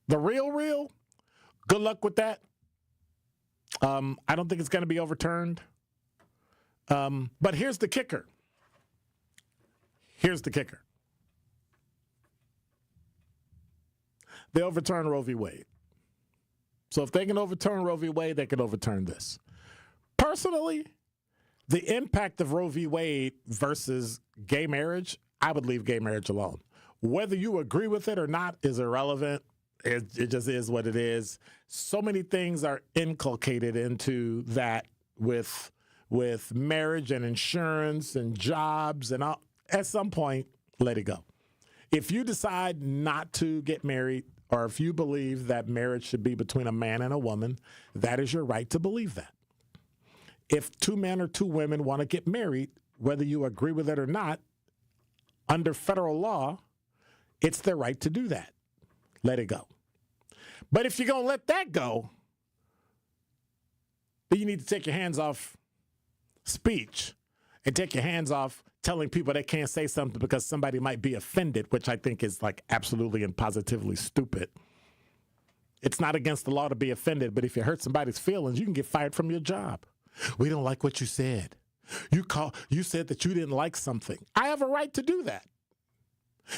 The real, good luck with that. I don't think it's going to be overturned. But here's the kicker. They overturned Roe v. Wade. So if they can overturn Roe v. Wade, they can overturn this. Personally, the impact of Roe v. Wade versus gay marriage, I would leave gay marriage alone. Whether you agree with it or not is irrelevant. It just is what it is. So many things are inculcated into that with marriage and insurance and jobs and all. At some point, let it go. If you decide not to get married, or if you believe that marriage should be between a man and a woman, that is your right to believe that. If two men or two women want to get married, whether you agree with it or not, under federal law, it's their right to do that. Let it go. But if you're going to let that go, then you need to take your hands off speech and take your hands off telling people they can't say something because somebody might be offended, which I think is like absolutely and positively stupid. It's not against the law to be offended, but if you hurt somebody's feelings, you can get fired from your job. We don't like what you said. You said that you didn't like something. I have a right to do that.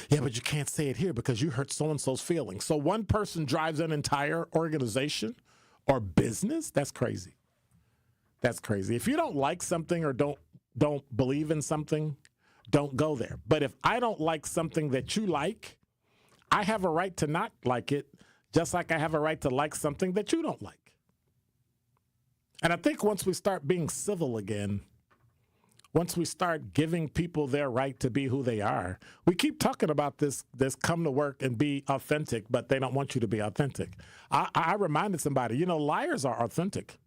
Yeah, but you can't say it here because you hurt so-and-so's feelings. So one person drives an entire organization or business? That's crazy. That's crazy. If you don't like something or don't believe in something, don't go there. But if I don't like something that you like, I have a right to not like it, just like I have a right to like something that you don't like. And I think once we start being civil again, once we start giving people their right to be who they are, we keep talking about this come to work and be authentic, but they don't want you to be authentic. I reminded somebody, liars are authentic.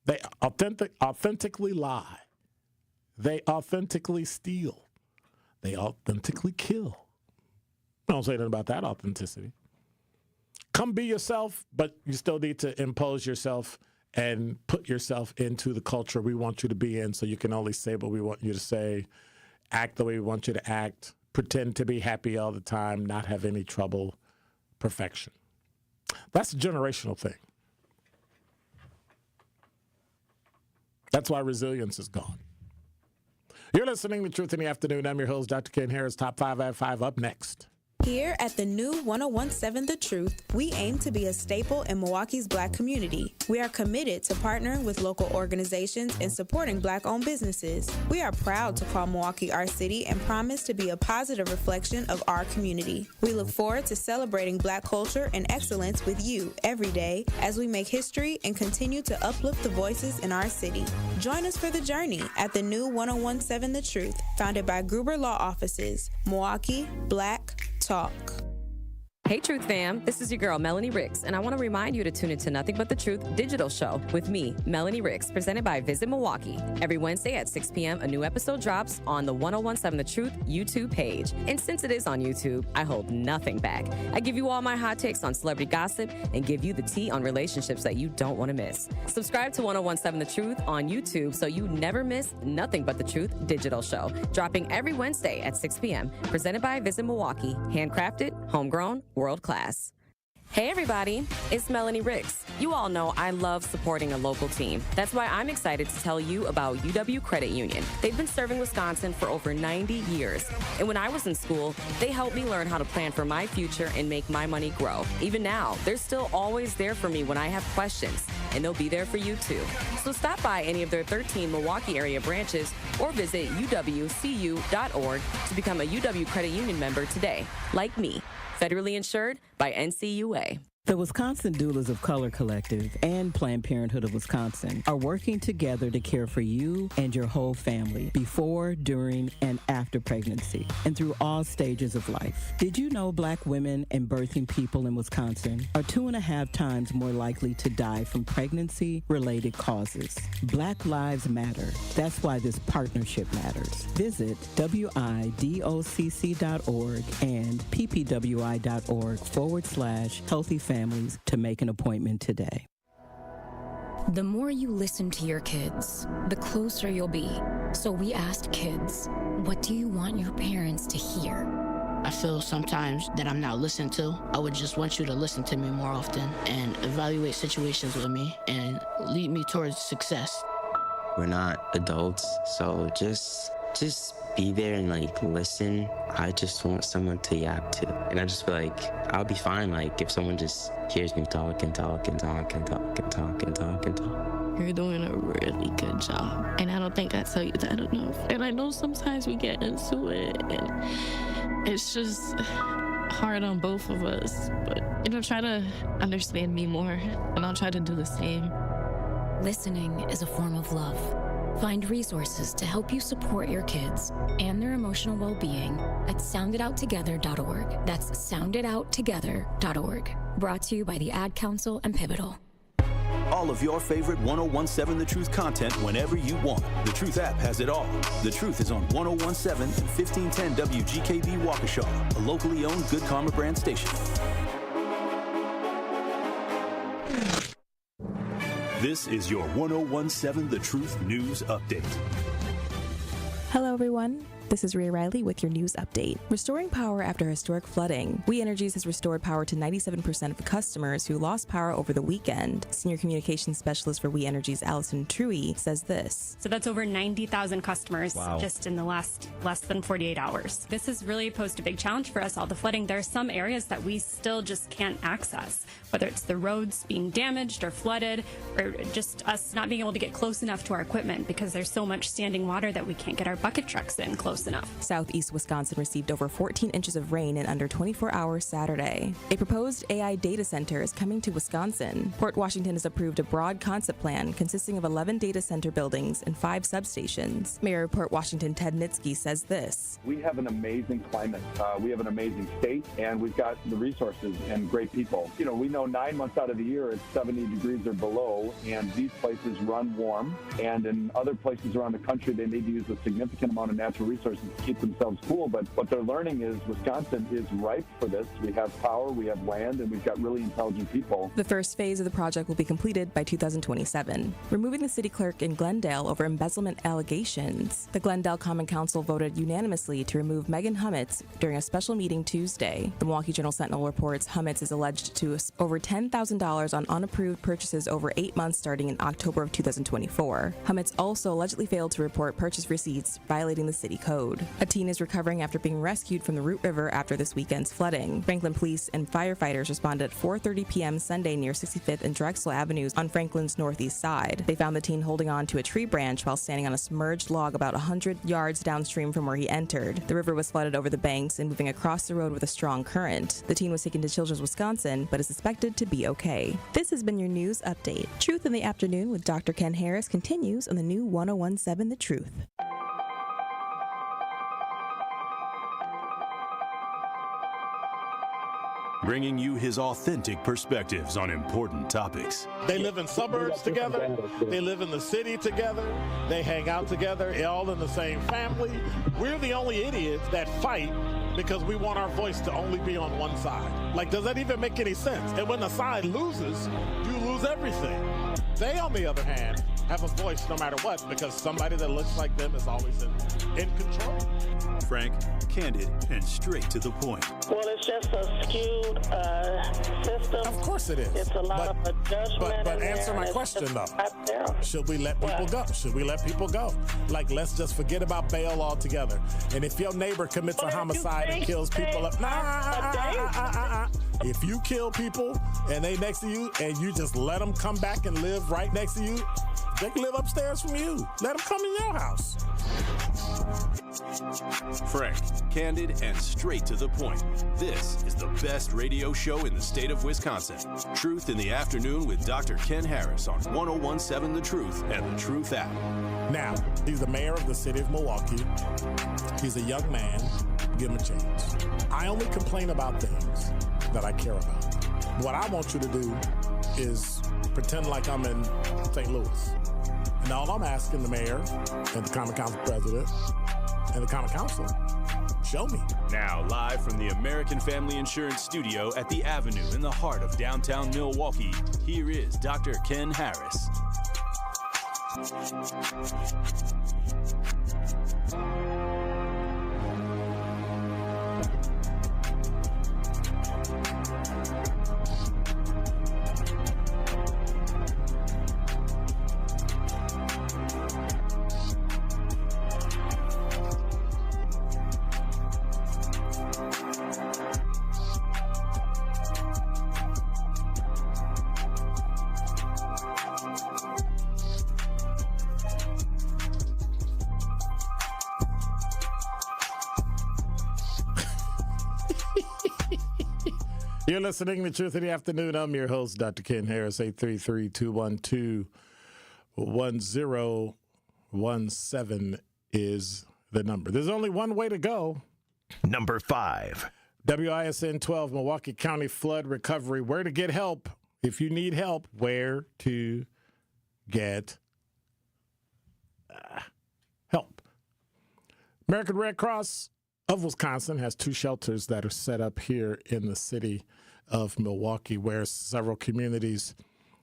They authentically lie. They authentically steal. They authentically kill. Don't say anything about that authenticity. Come be yourself, but you still need to impose yourself and put yourself into the culture we want you to be in, so you can only say what we want you to say, act the way we want you to act, pretend to be happy all the time, not have any trouble. Perfection. That's a generational thing. That's why resilience is gone. You're listening to Truth in the Afternoon. I'm your host, Dr. Ken Harris. Top 5 at 5 up next. Here at the new 1017 The Truth, we aim to be a staple in Milwaukee's Black community. We are committed to partnering with local organizations and supporting Black-owned businesses. We are proud to call Milwaukee our city and promise to be a positive reflection of our community. We look forward to celebrating Black culture and excellence with you every day as we make history and continue to uplift the voices in our city. Join us for the journey at the new 1017 The Truth, founded by Gruber Law Offices. Milwaukee Black Talk. Hey, Truth fam. This is your girl, Melanie Ricks, and I want to remind you to tune into Nothing But the Truth digital show with me, Melanie Ricks, presented by Visit Milwaukee. Every Wednesday at 6 p.m., a new episode drops on the 1017 The Truth YouTube page. And since it is on YouTube, I hold nothing back. I give you all my hot takes on celebrity gossip and give you the tea on relationships that you don't want to miss. Subscribe to 1017 The Truth on YouTube so you never miss Nothing But the Truth digital show, dropping every Wednesday at 6 p.m., presented by Visit Milwaukee. Handcrafted, homegrown, world class. Hey everybody, it's Melanie Ricks. You all know I love supporting a local team. That's why I'm excited to tell you about UW Credit Union. They've been serving Wisconsin for over 90 years. And when I was in school, they helped me learn how to plan for my future and make my money grow. Even now, they're still always there for me when I have questions, and they'll be there for you too. So stop by any of their 13 Milwaukee area branches or visit uwcu.org to become a UW Credit Union member today, like me. Federally insured by NCUA. The Wisconsin Doulas of Color Collective and Planned Parenthood of Wisconsin are working together to care for you and your whole family before, during, and after pregnancy and through all stages of life. Did you know Black women and birthing people in Wisconsin are 2.5 times more likely to die from pregnancy-related causes? Black Lives Matter. That's why this partnership matters. Visit widocc.org and ppwi.org/healthy families to make an appointment today. The more you listen to your kids, the closer you'll be. So we asked kids, what do you want your parents to hear? I feel sometimes that I'm not listened to. I would just want you to listen to me more often and evaluate situations with me and lead me towards success. We're not adults, so just be there and listen. I just want someone to yap to. And I just feel like I'll be fine if someone just hears me talk and talk and talk and talk and talk and talk and talk. You're doing a really good job. And I don't think I tell you that enough. And I know sometimes we get into it and it's just hard on both of us. But, try to understand me more and I'll try to do the same. Listening is a form of love. Find resources to help you support your kids and their emotional well-being at sounditouttogether.org. That's sounditouttogether.org. Brought to you by the Ad Council and Pivotal. All of your favorite 1017 The Truth content whenever you want. The Truth app has it all. The Truth is on 1017 and 1510 WGKB Waukesha, a locally owned Good Karma brand station. This is your 1017 The Truth News Update. Hello, everyone. This is Rhea Riley with your news update. Restoring power after historic flooding. We Energies has restored power to 97% of the customers who lost power over the weekend. Senior Communications Specialist for We Energies, Allison Truey, says this. So that's over 90,000 customers just in the less than 48 hours. This has really posed a big challenge for us, all the flooding. There are some areas that we still just can't access, whether it's the roads being damaged or flooded, or just us not being able to get close enough to our equipment because there's so much standing water that we can't get our bucket trucks in close enough. Southeast Wisconsin received over 14 inches of rain in under 24 hours Saturday. A proposed AI data center is coming to Wisconsin. Port Washington has approved a broad concept plan consisting of 11 data center buildings and 5 substations. Mayor of Port Washington Ted Nitsky says this. We have an amazing climate. We have an amazing state, and we've got the resources and great people. We know 9 months out of the year it's 70 degrees or below, and these places run warm. And in other places around the country, they need to use a significant amount of natural resources to keep themselves cool. But what they're learning is Wisconsin is ripe for this. We have power, we have land, and we've got really intelligent people. The first phase of the project will be completed by 2027. Removing the city clerk in Glendale over embezzlement allegations. The Glendale Common Council voted unanimously to remove Megan Humitz during a special meeting Tuesday. The Milwaukee Journal-Sentinel reports Humitz is alleged to over $10,000 on unapproved purchases over 8 months starting in October of 2024. Humitz also allegedly failed to report purchase receipts, violating the city code. A teen is recovering after being rescued from the Root River after this weekend's flooding. Franklin police and firefighters responded at 4:30 p.m. Sunday near 65th and Drexel Avenues on Franklin's northeast side. They found the teen holding on to a tree branch while standing on a submerged log about 100 yards downstream from where he entered. The river was flooded over the banks and moving across the road with a strong current. The teen was taken to Children's Wisconsin, but is suspected to be okay. This has been your news update. Truth in the Afternoon with Dr. Ken Harris continues on the new 1017 The Truth. Bringing you his authentic perspectives on important topics. They live in suburbs together. They live in the city together. They hang out together, all in the same family. We're the only idiots that fight because we want our voice to only be on one side. Does that even make any sense? And when the side loses, you lose everything. They, on the other hand, have a voice no matter what because somebody that looks like them is always in control. Frank, candid, and straight to the point. Well, it's just a skewed system. Of course it is. It's a lot of judgment. But answer my question, though. Should we let people go? Should we let people go? Let's just forget about bail altogether. And if your neighbor commits a homicide and kills people up, if you kill people and they next to you and you just let them come back and live right next to you, They can live upstairs from you. Let them come in your house. Frank, candid, and straight to the point. This is the best radio show in the state of Wisconsin. Truth in the Afternoon with Dr. Ken Harris on 101.7 The Truth and The Truth app. Now, he's the mayor of the city of Milwaukee. He's a young man. Give him a chance. I only complain about things that I care about. What I want you to do is pretend like I'm in St. Louis. And all I'm asking the mayor and the Common Council president and the Common Council, show me. Now, live from the American Family Insurance Studio at the Avenue in the heart of downtown Milwaukee, here is Dr. Ken Harris. You're listening to Truth in the Afternoon. I'm your host, Dr. Ken Harris. 833-212-1017 is the number. There's only one way to go. Number 5. WISN 12, Milwaukee County Flood Recovery. Where to get help. If you need help, where to get help. American Red Cross of Wisconsin has 2 shelters that are set up here in the city of Milwaukee, where several communities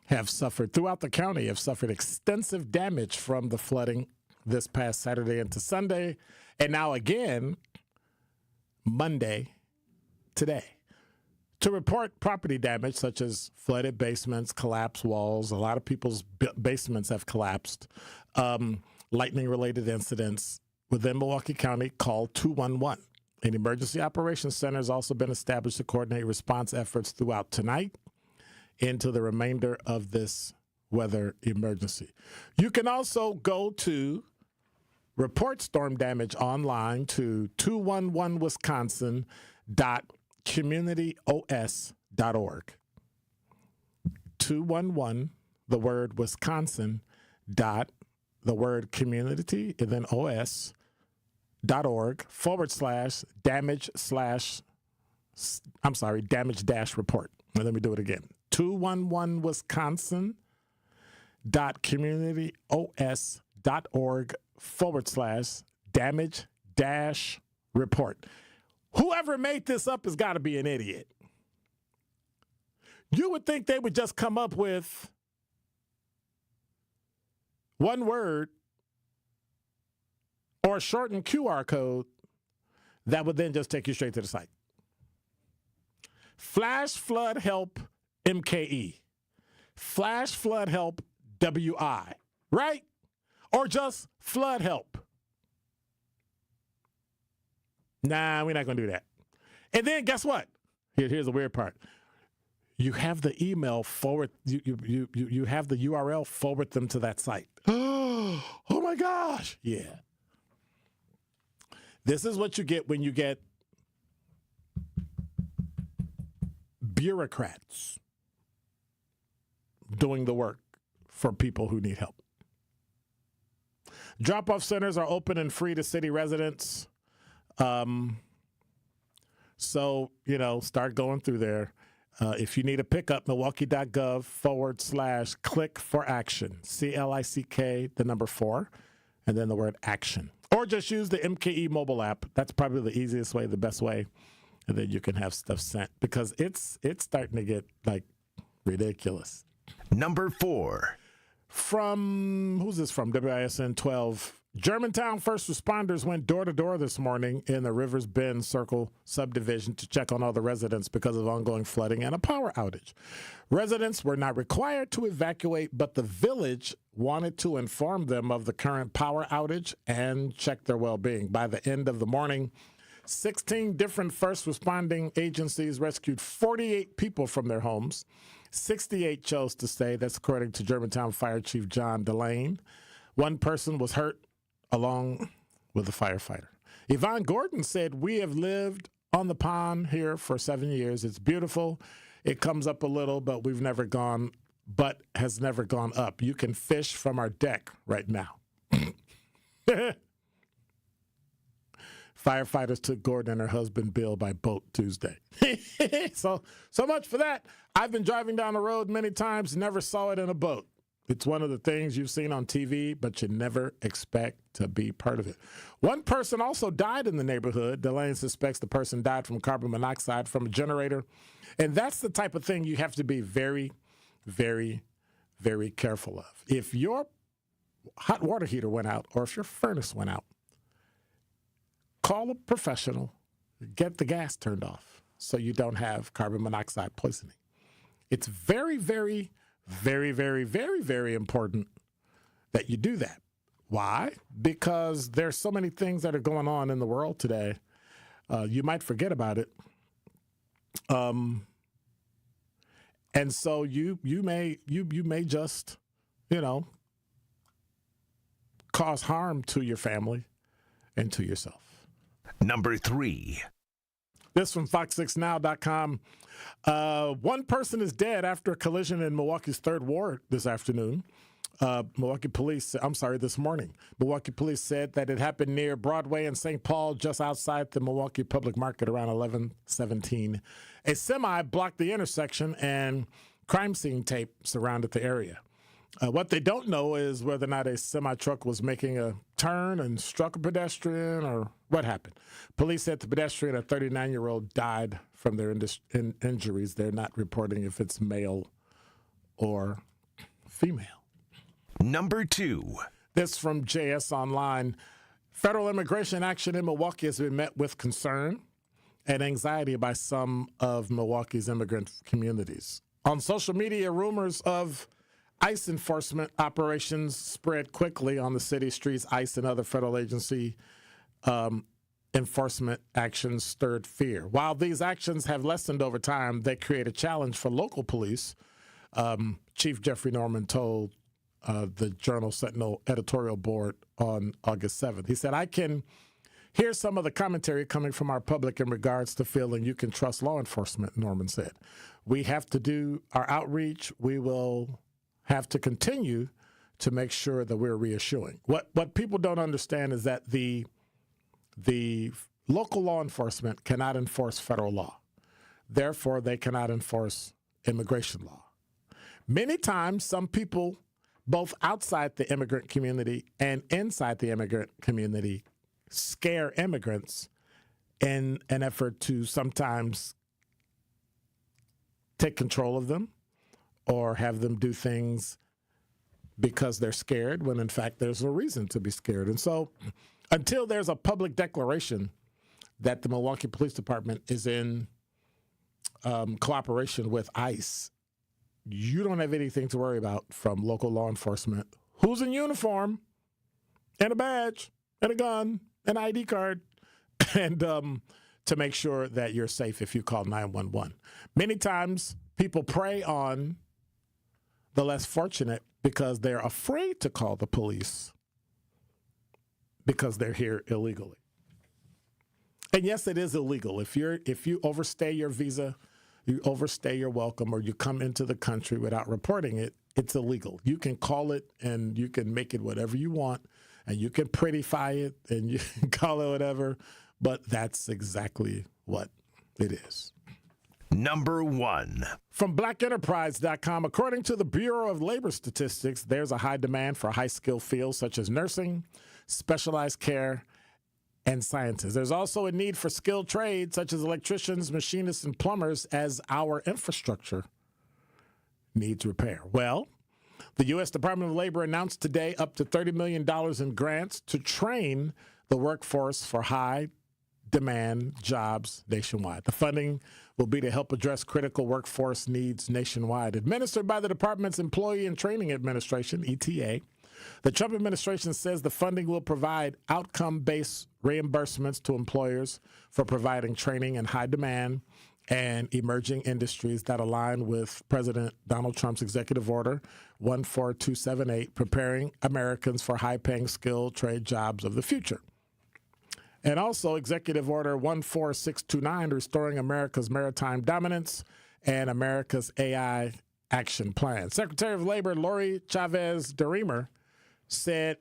have suffered, throughout the county, have suffered extensive damage from the flooding this past Saturday into Sunday, and now again, Monday, today. To report property damage, such as flooded basements, collapsed walls, a lot of people's basements have collapsed, lightning-related incidents, within Milwaukee County, call 211. An emergency operations center has also been established to coordinate response efforts throughout tonight into the remainder of this weather emergency. You can also go to report storm damage online to 211wisconsin.communityos.org. 211, the word Wisconsin, dot, the word community, and then os.org /damage dash report. Now, let me do it again. 211wisconsin.communityos.org /damage dash report. Whoever made this up has got to be an idiot. You would think they would just come up with one word or a shortened QR code that would then just take you straight to the site. Flash Flood Help MKE. Flash Flood Help WI. Right? Or just Flood Help. Nah, we're not going to do that. And then guess what? Here's the weird part. You have the email forward, you have the URL, forward them to that site. Oh my gosh. Yeah. This is what you get when you get bureaucrats doing the work for people who need help. Drop-off centers are open and free to city residents. So, start going through there. If you need a pickup, milwaukee.gov /click for action. CLICK, the number 4, and then the word action. Or just use the MKE mobile app. That's probably the easiest way, the best way. And then you can have stuff sent because it's starting to get ridiculous. Number 4. Who's this from? WISN 12. Germantown first responders went door to door this morning in the Rivers Bend Circle subdivision to check on all the residents because of ongoing flooding and a power outage. Residents were not required to evacuate, but the village wanted to inform them of the current power outage and check their well-being. By the end of the morning, 16 different first responding agencies rescued 48 people from their homes 68 chose to stay. That's according to Germantown Fire Chief John Delane. One person was hurt along with a firefighter. Yvonne Gordon said, "We have lived on the pond here for 7 years. It's beautiful. It comes up a little, but has never gone up. You can fish from our deck right now." Firefighters took Gordon and her husband Bill by boat Tuesday. So much for that. I've been driving down the road many times, never saw it in a boat. It's one of the things you've seen on TV, but you never expect to be part of it. One person also died in the neighborhood. Delane suspects the person died from carbon monoxide from a generator. And that's the type of thing you have to be very, very, very careful of. If your hot water heater went out or if your furnace went out, call a professional, get the gas turned off so you don't have carbon monoxide poisoning. It's very, very, very, very, very, very important that you do that. Why? Because there's so many things that are going on in the world today. You might forget about it. And so you may just, cause harm to your family and to yourself. Number 3. This from Fox6Now.com. One person is dead after a collision in Milwaukee's 3rd Ward this afternoon. This morning. Milwaukee police said that it happened near Broadway and St. Paul, just outside the Milwaukee Public Market around 11:17. A semi blocked the intersection and crime scene tape surrounded the area. What they don't know is whether or not a semi-truck was making a turn and struck a pedestrian or what happened. Police said the pedestrian, a 39-year-old, died from their injuries. They're not reporting if it's male or female. Number 2. This from JS Online. Federal immigration action in Milwaukee has been met with concern and anxiety by some of Milwaukee's immigrant communities. On social media, rumors of ICE enforcement operations spread quickly on the city streets. ICE and other federal agency enforcement actions stirred fear. While these actions have lessened over time, they create a challenge for local police. Chief Jeffrey Norman told the Journal-Sentinel editorial board on August 7th. He said, "I can hear some of the commentary coming from our public in regards to feeling you can trust law enforcement," Norman said. "We have to do our outreach. We will have to continue to make sure that we're reassuring." What people don't understand is that the local law enforcement cannot enforce federal law. Therefore, they cannot enforce immigration law. Many times, some people, both outside the immigrant community and inside the immigrant community, scare immigrants in an effort to sometimes take control of them or have them do things because they're scared when in fact there's a reason to be scared. And so until there's a public declaration that the Milwaukee Police Department is in cooperation with ICE, you don't have anything to worry about from local law enforcement who's in uniform and a badge and a gun, an ID card, and to make sure that you're safe if you call 911. Many times people prey on the less fortunate because they're afraid to call the police because they're here illegally. And yes, it is illegal. If you overstay your visa, you overstay your welcome, or you come into the country without reporting it, it's illegal. You can call it and you can make it whatever you want, and you can prettify it and you can call it whatever, but that's exactly what it is. Number 1. From blackenterprise.com, according to the Bureau of Labor Statistics, there's a high demand for high-skill fields such as nursing, specialized care, and sciences. There's also a need for skilled trades such as electricians, machinists, and plumbers as our infrastructure needs repair. Well, the U.S. Department of Labor announced today up to $30 million in grants to train the workforce for high-demand jobs nationwide. The funding will be to help address critical workforce needs nationwide. Administered by the department's Employee and Training Administration, ETA, the Trump administration says the funding will provide outcome-based reimbursements to employers for providing training in high-demand and emerging industries that align with President Donald Trump's Executive Order 14278, preparing Americans for high-paying skilled trade jobs of the future. And also Executive Order 14629, restoring America's maritime dominance and America's AI action plan. Secretary of Labor Lori Chavez-DeRemer said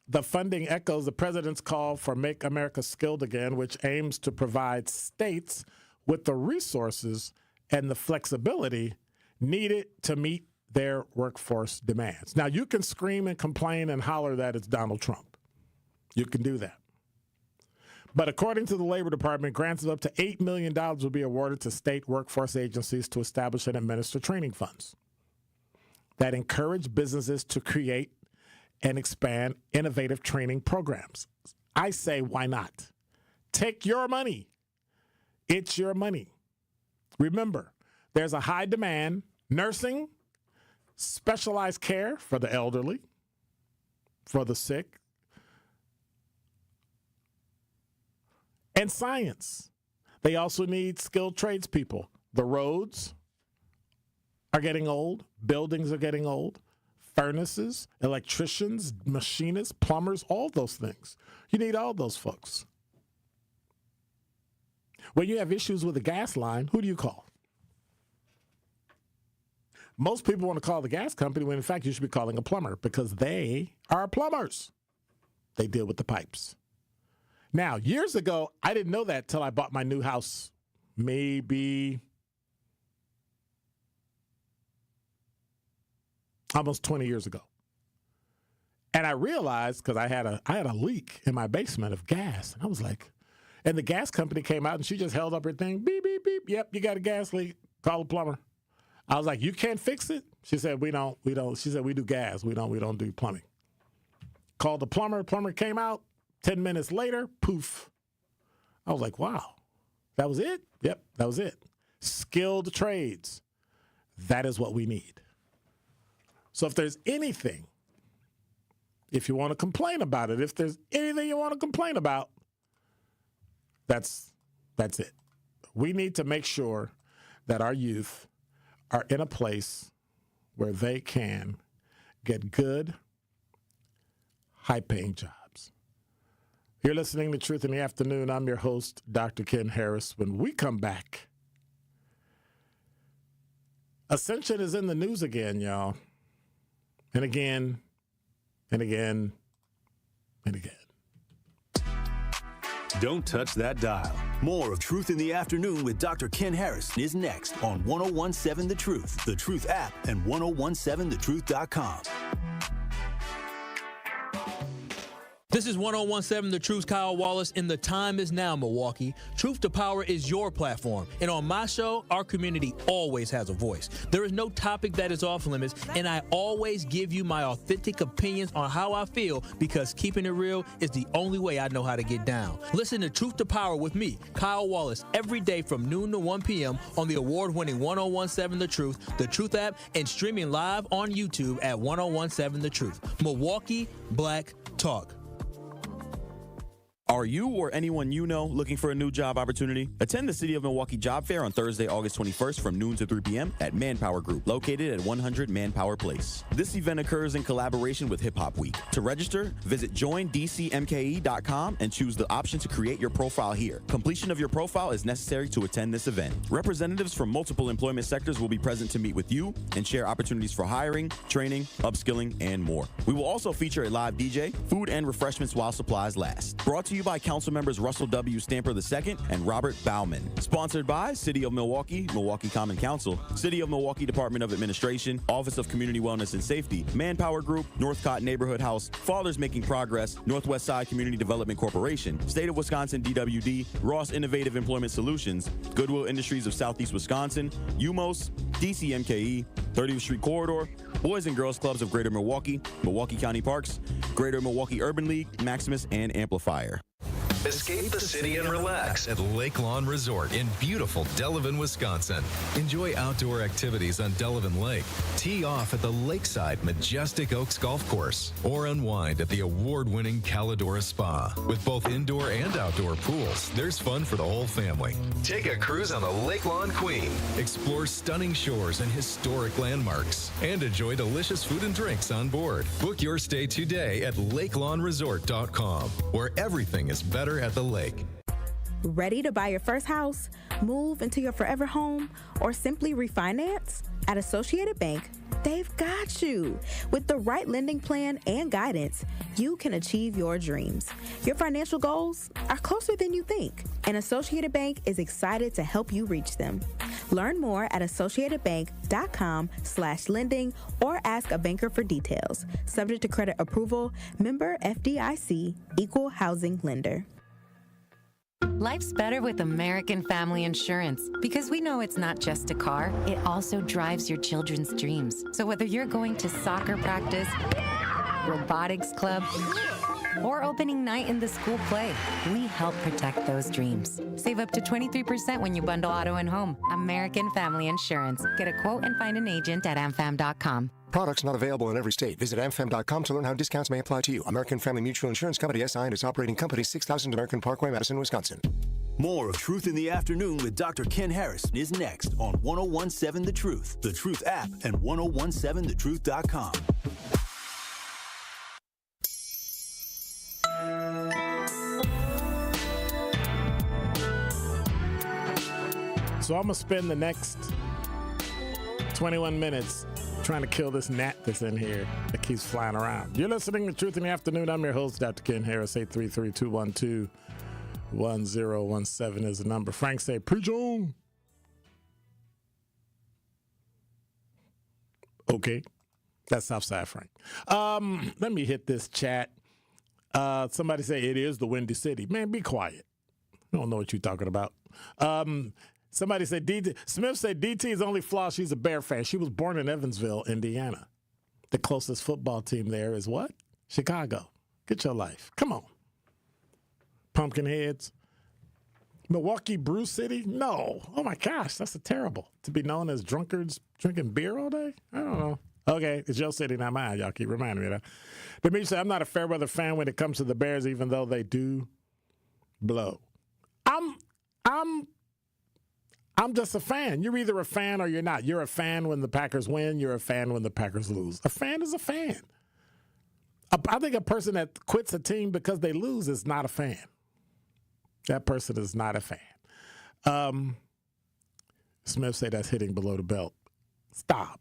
the funding echoes the president's call for Make America Skilled Again, which aims to provide states with the resources and the flexibility needed to meet their workforce demands. Now, you can scream and complain and holler that it's Donald Trump. You can do that. But according to the Labor Department, grants of up to $8 million will be awarded to state workforce agencies to establish and administer training funds that encourage businesses to create and expand innovative training programs. I say, why not? Take your money. It's your money. Remember, there's a high demand, nursing, specialized care for the elderly, for the sick, and science. They also need skilled tradespeople. The roads are getting old. Buildings are getting old. Furnaces, electricians, machinists, plumbers, all those things. You need all those folks. When you have issues with a gas line, who do you call? Most people want to call the gas company when, in fact, you should be calling a plumber because they are plumbers. They deal with the pipes. Now, years ago, I didn't know that till I bought my new house, maybe almost 20 years ago. And I realized, because I had a leak in my basement of gas, and I was like, and the gas company came out and she just held up her thing, beep, beep, beep, yep, you got a gas leak, call a plumber. I was like, you can't fix it? She said, we don't, she said, we do gas, we don't do plumbing. Called the plumber came out. 10 minutes later, poof. I was like, wow, that was it? Yep, that was it. Skilled trades. That is what we need. So if there's anything, if you want to complain about it, if there's anything you want to complain about, that's it. We need to make sure that our youth are in a place where they can get good, high-paying jobs. You're listening to Truth in the Afternoon. I'm your host, Dr. Ken Harris. When we come back, Ascension is in the news again, y'all. And again, and again, and again. Don't touch that dial. More of Truth in the Afternoon with Dr. Ken Harris is next on 1017 The Truth, The Truth app, and 1017thetruth.com. This is 1017 The Truth's Kyle Wallace, and the time is now, Milwaukee. Truth to Power is your platform, and on my show, our community always has a voice. There is no topic that is off limits, and I always give you my authentic opinions on how I feel, because keeping it real is the only way I know how to get down. Listen to Truth to Power with me, Kyle Wallace, every day from noon to 1 p.m. on the award-winning 1017 The Truth app, and streaming live on YouTube at 1017 The Truth. Milwaukee Black Talk. Are you or anyone you know looking for a new job opportunity? Attend the City of Milwaukee Job Fair on Thursday, August 21st from noon to 3 p.m. at Manpower Group, located at 100 Manpower Place. This event occurs in collaboration with Hip Hop Week. To register, visit joindcmke.com and choose the option to create your profile here. Completion of your profile is necessary to attend this event. Representatives from multiple employment sectors will be present to meet with you and share opportunities for hiring, training, upskilling, and more. We will also feature a live DJ, food and refreshments while supplies last. Brought to you by Council members Russell W. Stamper II and Robert Bauman. Sponsored by City of Milwaukee, Milwaukee Common Council, City of Milwaukee Department of Administration, Office of Community Wellness and Safety, Manpower Group, Northcott Neighborhood House, Fathers Making Progress, Northwest Side Community Development Corporation, State of Wisconsin DWD, Ross Innovative Employment Solutions, Goodwill Industries of Southeast Wisconsin, UMOS, DCMKE, 30th Street Corridor, Boys and Girls Clubs of Greater Milwaukee, Milwaukee County Parks, Greater Milwaukee Urban League, Maximus, and Amplifier. Escape the city and relax at Lake Lawn Resort in beautiful Delavan, Wisconsin. Enjoy outdoor activities on Delavan Lake. Tee off at the lakeside Majestic Oaks Golf Course or unwind at the award-winning Calidora Spa. With both indoor and outdoor pools, there's fun for the whole family. Take a cruise on the Lake Lawn Queen. Explore stunning shores and historic landmarks and enjoy delicious food and drinks on board. Book your stay today at lakelawnresort.com, where everything is better at the lake. Ready to buy your first house, move into your forever home, or simply refinance? At Associated Bank, they've got you. With the right lending plan and guidance, you can achieve your dreams. Your financial goals are closer than you think, and Associated Bank is excited to help you reach them. Learn more at associatedbank.com/lending or ask a banker for details. Subject to credit approval, member FDIC, equal housing lender. Life's better with American Family Insurance because we know it's not just a car, it also drives your children's dreams. So whether you're going to soccer practice, robotics club, or opening night in the school play, we help protect those dreams. Save up to 23% when you bundle auto and home. American Family Insurance. Get a quote and find an agent at amfam.com. Products not available in every state. Visit amfam.com to learn how discounts may apply to you. American Family Mutual Insurance Company, SI, and its operating company, 6000 American Parkway, Madison, Wisconsin. More of Truth in the Afternoon with Dr. Ken Harris is next on 1017 The Truth, The Truth app, and 1017thetruth.com. So I'm going to spend the next 21 minutes trying to kill this gnat that's in here that keeps flying around. You're listening to Truth in the Afternoon. I'm your host, Dr. Ken Harris. 833-212-1017 is the number. Frank say, preach on. Okay. That's Southside Frank. Let me hit this chat. Somebody say it is the Windy City. Man, be quiet. I don't know what you're talking about. Somebody said DT. Smith said DT's only flaw, she's a Bear fan. She was born in Evansville, Indiana. The closest football team there is what? Chicago. Get your life. Come on. Pumpkinheads. Milwaukee Brew City? No. Oh, my gosh. That's terrible. To be known as drunkards drinking beer all day? I don't know. Okay, it's your city, not mine. Y'all keep reminding me of that. Demetri said, I'm not a fair weather fan when it comes to the Bears, even though they do blow. I'm just a fan. You're either a fan or you're not. You're a fan when the Packers win. You're a fan when the Packers lose. A fan is a fan. I think a person that quits a team because they lose is not a fan. That person is not a fan. Smith said that's hitting below the belt. Stop.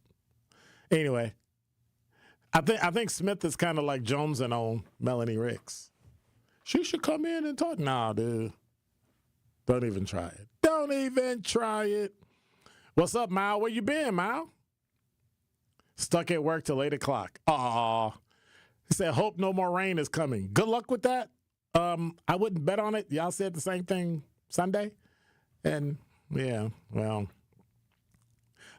Anyway, I think Smith is kind of like Jonesing on Melanie Ricks. She should come in and talk. Nah, dude. Don't even try it. Don't even try it. What's up, Mal? Where you been, Mal? Stuck at work till 8 o'clock. Aw. He said, hope no more rain is coming. Good luck with that. I wouldn't bet on it. Y'all said the same thing Sunday. And, yeah, well.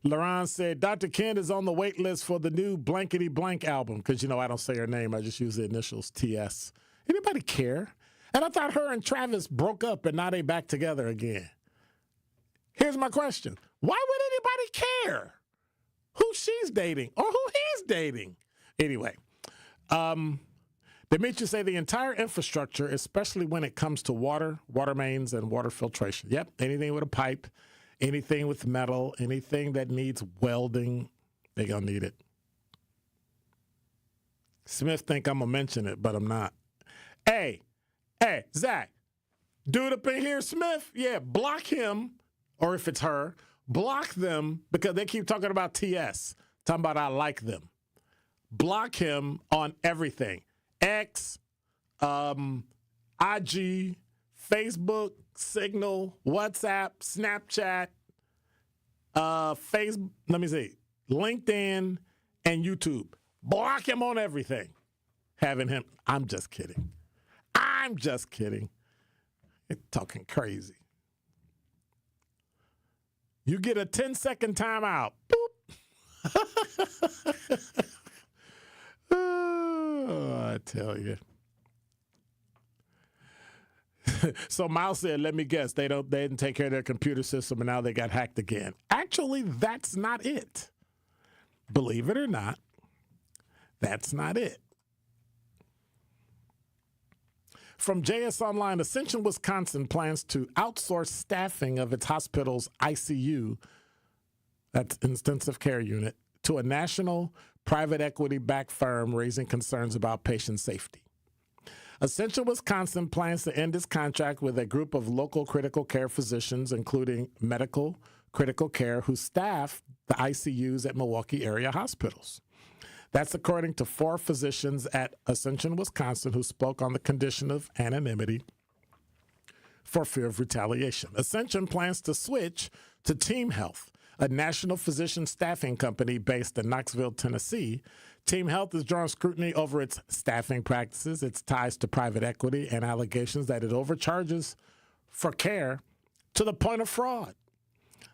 Laron said, Dr. Ken is on the wait list for the new Blankety Blank album. Because, I don't say her name. I just use the initials TS. Anybody care? And I thought her and Travis broke up and now they back together again. Here's my question. Why would anybody care who she's dating or who he's dating? Anyway, Demetri say the entire infrastructure, especially when it comes to water mains, and water filtration. Yep, anything with a pipe, anything with metal, anything that needs welding, they're going to need it. Smith think I'm going to mention it, but I'm not. Hey, Zach, dude up in here, Smith, yeah, block him, or if it's her, block them because they keep talking about TS, talking about I like them. Block him on everything. X, IG, Facebook, Signal, WhatsApp, Snapchat, LinkedIn, and YouTube. Block him on everything. Having him, I'm just kidding. You're talking crazy. You get a 10-second timeout. Boop. Oh, I tell you. So Miles said, let me guess, they didn't take care of their computer system and now they got hacked again. Actually, that's not it. Believe it or not, that's not it. From JS Online, Ascension, Wisconsin plans to outsource staffing of its hospital's ICU, that's intensive care unit, to a national private equity-backed firm, raising concerns about patient safety. Ascension, Wisconsin plans to end its contract with a group of local critical care physicians, including medical critical care, who staff the ICUs at Milwaukee area hospitals. That's according to 4 physicians at Ascension, Wisconsin, who spoke on the condition of anonymity for fear of retaliation. Ascension plans to switch to Team Health, a national physician staffing company based in Knoxville, Tennessee. Team Health is drawing scrutiny over its staffing practices, its ties to private equity, and allegations that it overcharges for care to the point of fraud.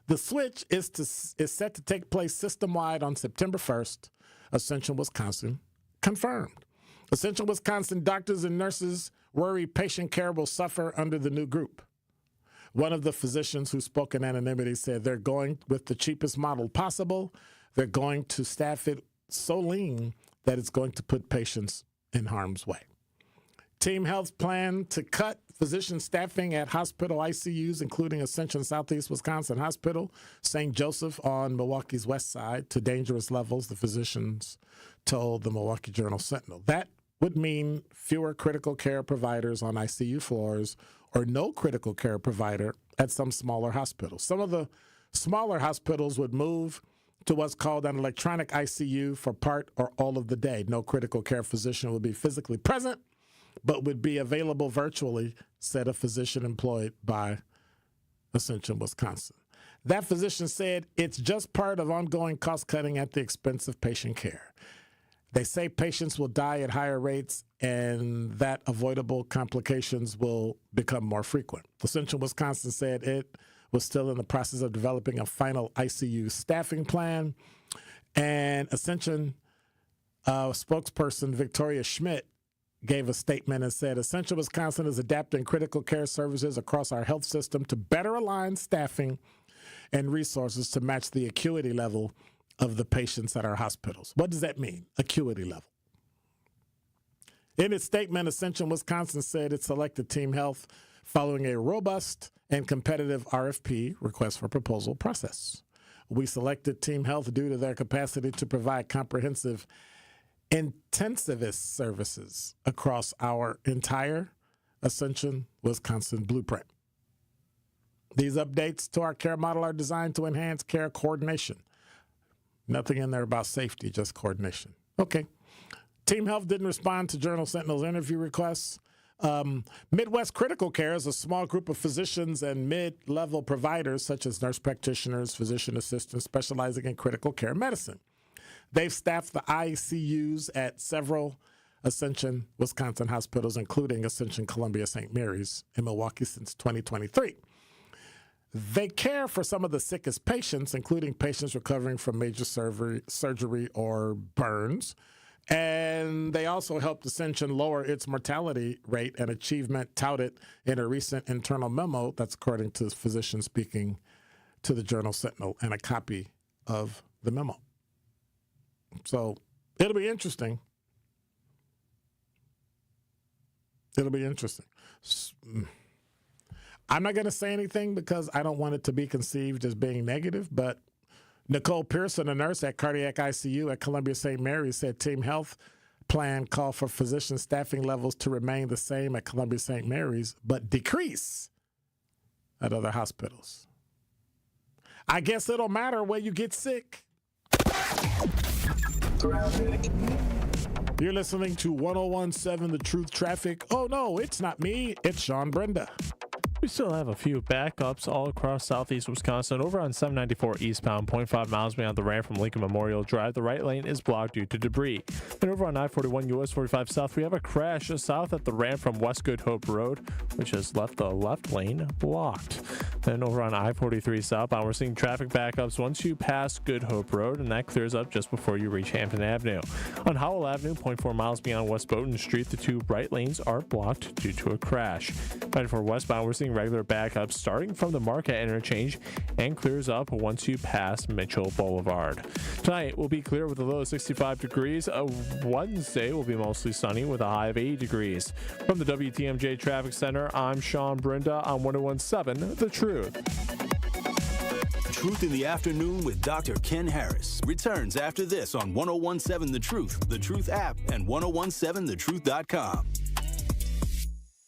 The switch is set to take place system-wide on September 1st. Ascension, Wisconsin confirmed. Ascension, Wisconsin doctors and nurses worry patient care will suffer under the new group. One of the physicians who spoke in anonymity said they're going with the cheapest model possible. They're going to staff it so lean that it's going to put patients in harm's way. Team Health's plan to cut physician staffing at hospital ICUs, including Ascension Southeast Wisconsin Hospital, St. Joseph on Milwaukee's west side, to dangerous levels, the physicians told the Milwaukee Journal-Sentinel. That would mean fewer critical care providers on ICU floors or no critical care provider at some smaller hospitals. Some of the smaller hospitals would move to what's called an electronic ICU for part or all of the day. No critical care physician will be physically present, but would be available virtually, said a physician employed by Ascension, Wisconsin. That physician said it's just part of ongoing cost cutting at the expense of patient care. They say patients will die at higher rates and that avoidable complications will become more frequent. Ascension, Wisconsin said it was still in the process of developing a final ICU staffing plan. And Ascension spokesperson Victoria Schmidt gave a statement and said, Ascension, Wisconsin is adapting critical care services across our health system to better align staffing and resources to match the acuity level of the patients at our hospitals. What does that mean, acuity level? In its statement, Ascension, Wisconsin said it selected Team Health following a robust and competitive RFP, request for proposal, process. We selected Team Health due to their capacity to provide comprehensive intensivist services across our entire Ascension, Wisconsin blueprint. These updates to our care model are designed to enhance care coordination. Nothing in there about safety, just coordination. Okay. Team Health didn't respond to Journal Sentinel's interview requests. Midwest Critical Care is a small group of physicians and mid-level providers such as nurse practitioners, physician assistants specializing in critical care medicine. They've staffed the ICUs at several Ascension, Wisconsin hospitals, including Ascension Columbia St. Mary's in Milwaukee since 2023. They care for some of the sickest patients, including patients recovering from major surgery or burns. And they also helped Ascension lower its mortality rate, an achievement touted in a recent internal memo. That's according to physicians speaking to the Journal Sentinel, and a copy of the memo. So it'll be interesting. It'll be interesting. I'm not going to say anything because I don't want it to be conceived as being negative, but Nicole Pearce, a nurse at Cardiac ICU at Columbia St. Mary's, said Team Health plan called for physician staffing levels to remain the same at Columbia St. Mary's, but decrease at other hospitals. I guess it'll matter when you get sick. You're listening to 101.7 The Truth Traffic. Oh, no, it's not me. It's Sean Brenda. We still have a few backups all across southeast Wisconsin. Over on 794 eastbound, 0.5 miles beyond the ramp from Lincoln Memorial Drive, the right lane is blocked due to debris. And over on I-41 US 45 south, we have a crash south at the ramp from West Good Hope Road, which has left the left lane blocked. Then over on I-43 southbound, we're seeing traffic backups once you pass Good Hope Road, and that clears up just before you reach Hampton Avenue. On Howell Avenue, 0.4 miles beyond West Bowden Street, the two right lanes are blocked due to a crash. Right for westbound, we're seeing regular backups starting from the Marquette interchange and clears up once you pass Mitchell Boulevard. Tonight will be clear with a low of 65 degrees. Wednesday will be mostly sunny with a high of 80 degrees. From the WTMJ Traffic Center, I'm Sean Brinda on 101.7 The Truth. Truth in the Afternoon with Dr. Ken Harris returns after this on 101.7 The Truth app, and 101.7thetruth.com.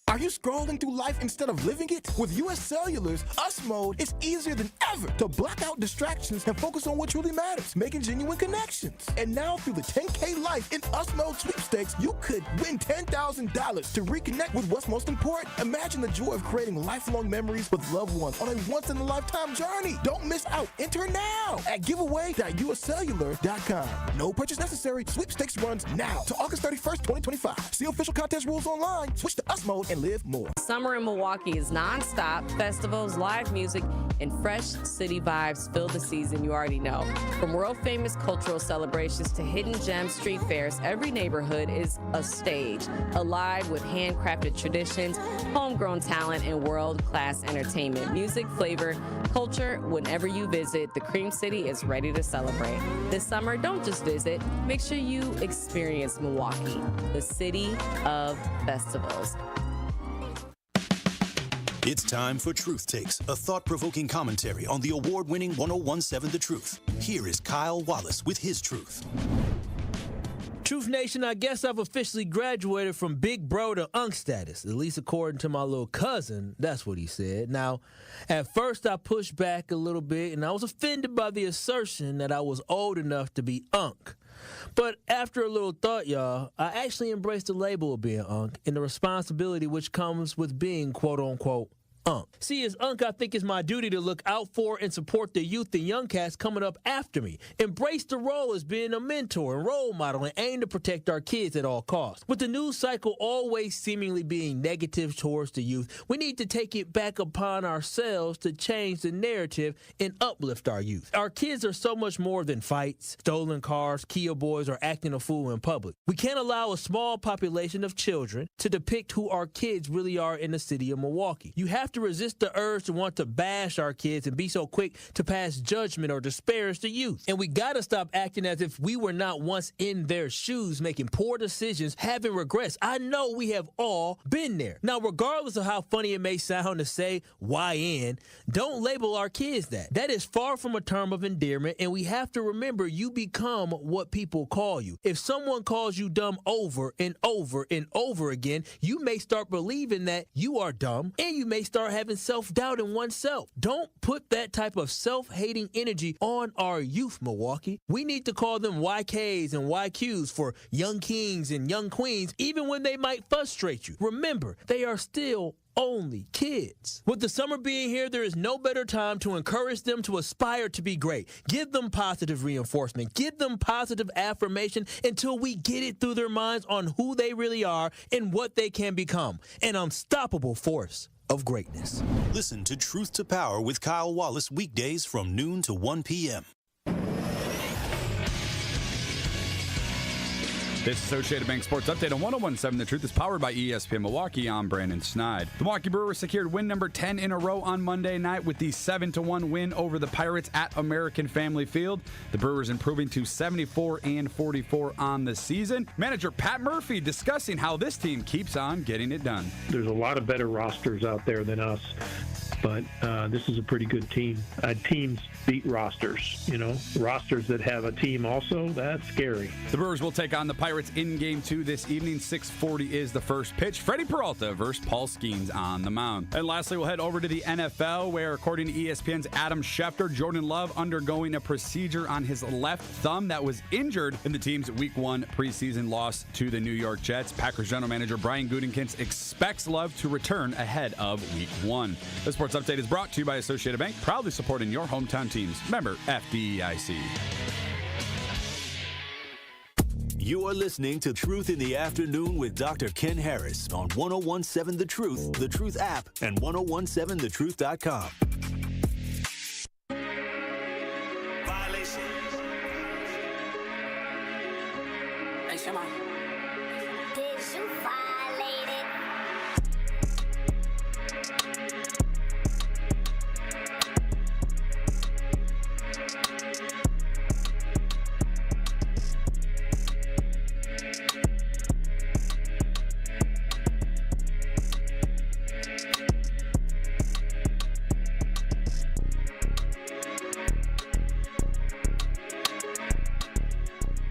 Are you scrolling through life instead of living it? With US Cellular's US Mode, it's easier than ever to block out distractions and focus on what truly matters, making genuine connections. And now through the 10K Life in US Mode sweepstakes, you could win $10,000 to reconnect with what's most important. Imagine the joy of creating lifelong memories with loved ones on a once-in-a-lifetime journey. Don't miss out. Enter now at giveaway.uscellular.com. No purchase necessary. Sweepstakes runs now to August 31st, 2025. See official contest rules online. Switch to US Mode and live more. Summer in Milwaukee is nonstop. Festivals, live music, and fresh city vibes fill the season you already know. From world-famous cultural celebrations to hidden gem street fairs, every neighborhood is a stage, alive with handcrafted traditions, homegrown talent, and world-class entertainment. Music, flavor, culture, whenever you visit, the Cream City is ready to celebrate. This summer, don't just visit. Make sure you experience Milwaukee, the city of festivals. It's time for Truth Takes, a thought-provoking commentary on the award-winning 101.7 The Truth. Here is Kyle Wallace with his truth. Truth Nation, I guess I've officially graduated from big bro to unk status, at least according to my little cousin. That's what he said. Now, at first I pushed back a little bit, and I was offended by the assertion that I was old enough to be unk. But after a little thought, y'all, I actually embraced the label of being unk and the responsibility which comes with being quote-unquote unk. See, as unk, I think it's my duty to look out for and support the youth and young cats coming up after me. Embrace the role as being a mentor and role model and aim to protect our kids at all costs. With the news cycle always seemingly being negative towards the youth, we need to take it back upon ourselves to change the narrative and uplift our youth. Our kids are so much more than fights, stolen cars, Kia boys, or acting a fool in public. We can't allow a small population of children to depict who our kids really are in the city of Milwaukee. You have to resist the urge to want to bash our kids and be so quick to pass judgment or disparage the youth. And we gotta stop acting as if we were not once in their shoes, making poor decisions, having regrets. I know we have all been there. Now, regardless of how funny it may sound to say YN, don't label our kids that. That is far from a term of endearment, and we have to remember you become what people call you. If someone calls you dumb over and over and over again, you may start believing that you are dumb, and you may start having self-doubt in oneself. Don't put that type of self-hating energy on our youth, Milwaukee. We need to call them YKs and YQs for young kings and young queens, even when they might frustrate you. Remember, they are still only kids. With the summer being here, there is no better time to encourage them to aspire to be great. Give them positive reinforcement. Give them positive affirmation until we get it through their minds on who they really are and what they can become. An unstoppable force of greatness. Listen to Truth to Power with Kyle Wallace weekdays from noon to 1 p.m. This Associated Bank Sports Update on 101.7 The Truth is powered by ESPN Milwaukee. I'm Brandon Snide. The Milwaukee Brewers secured win number 10 in a row on Monday night with the 7-1 win over the Pirates at American Family Field. The Brewers improving to 74-44 on the season. Manager Pat Murphy discussing how this team keeps on getting it done. There's a lot of better rosters out there than us, but this is a pretty good team. Teams beat rosters, rosters that have a team also, that's scary. The Brewers will take on the Pirates in Game 2 this evening. 6:40 is the first pitch. Freddie Peralta versus Paul Skeens on the mound. And lastly, we'll head over to the NFL, where according to ESPN's Adam Schefter, Jordan Love undergoing a procedure on his left thumb that was injured in the team's Week 1 preseason loss to the New York Jets. Packers general manager Brian Gutekunst expects Love to return ahead of Week 1. The Sports Update is brought to you by Associated Bank, proudly supporting your hometown teams. Member FDIC. You are listening to Truth in the Afternoon with Dr. Ken Harris on 101.7 The Truth app, and 101.7thetruth.com. Fema. Did you violate it?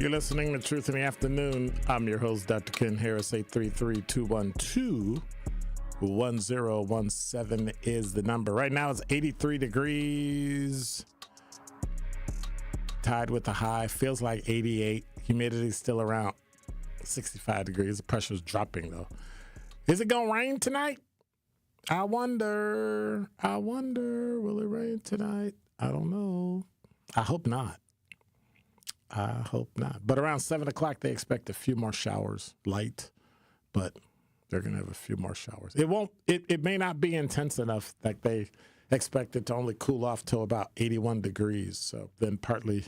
You're listening to Truth in the Afternoon. I'm your host, Dr. Ken Harris. 833-212-1017 is the number. Right now it's 83 degrees. Tied with the high. Feels like 88. Humidity's still around 65 degrees. The pressure's dropping, though. Is it going to rain tonight? I wonder. Will it rain tonight? I don't know. I hope not. But around 7 o'clock, they expect a few more showers, light, but they're going to have a few more showers. It may not be intense enough that they expect it to only cool off till about 81 degrees. So then partly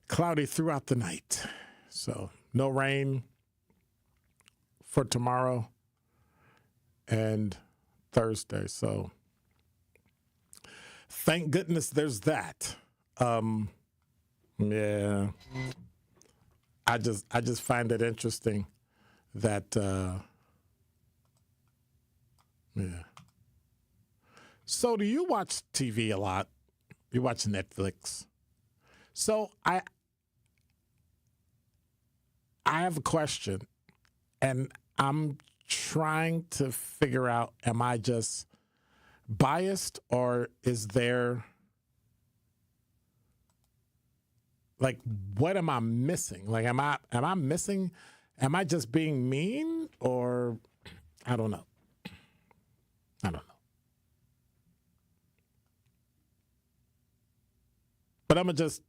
cloudy throughout the night. So no rain for tomorrow and Thursday. So thank goodness there's that. Yeah, I just find it interesting that yeah. So do you watch TV a lot? You watch Netflix? So I have a question, and I'm trying to figure out: am I just biased, or is there? Like, what am I missing? Like, am I missing? Am I just being mean, or I don't know. But I'm gonna just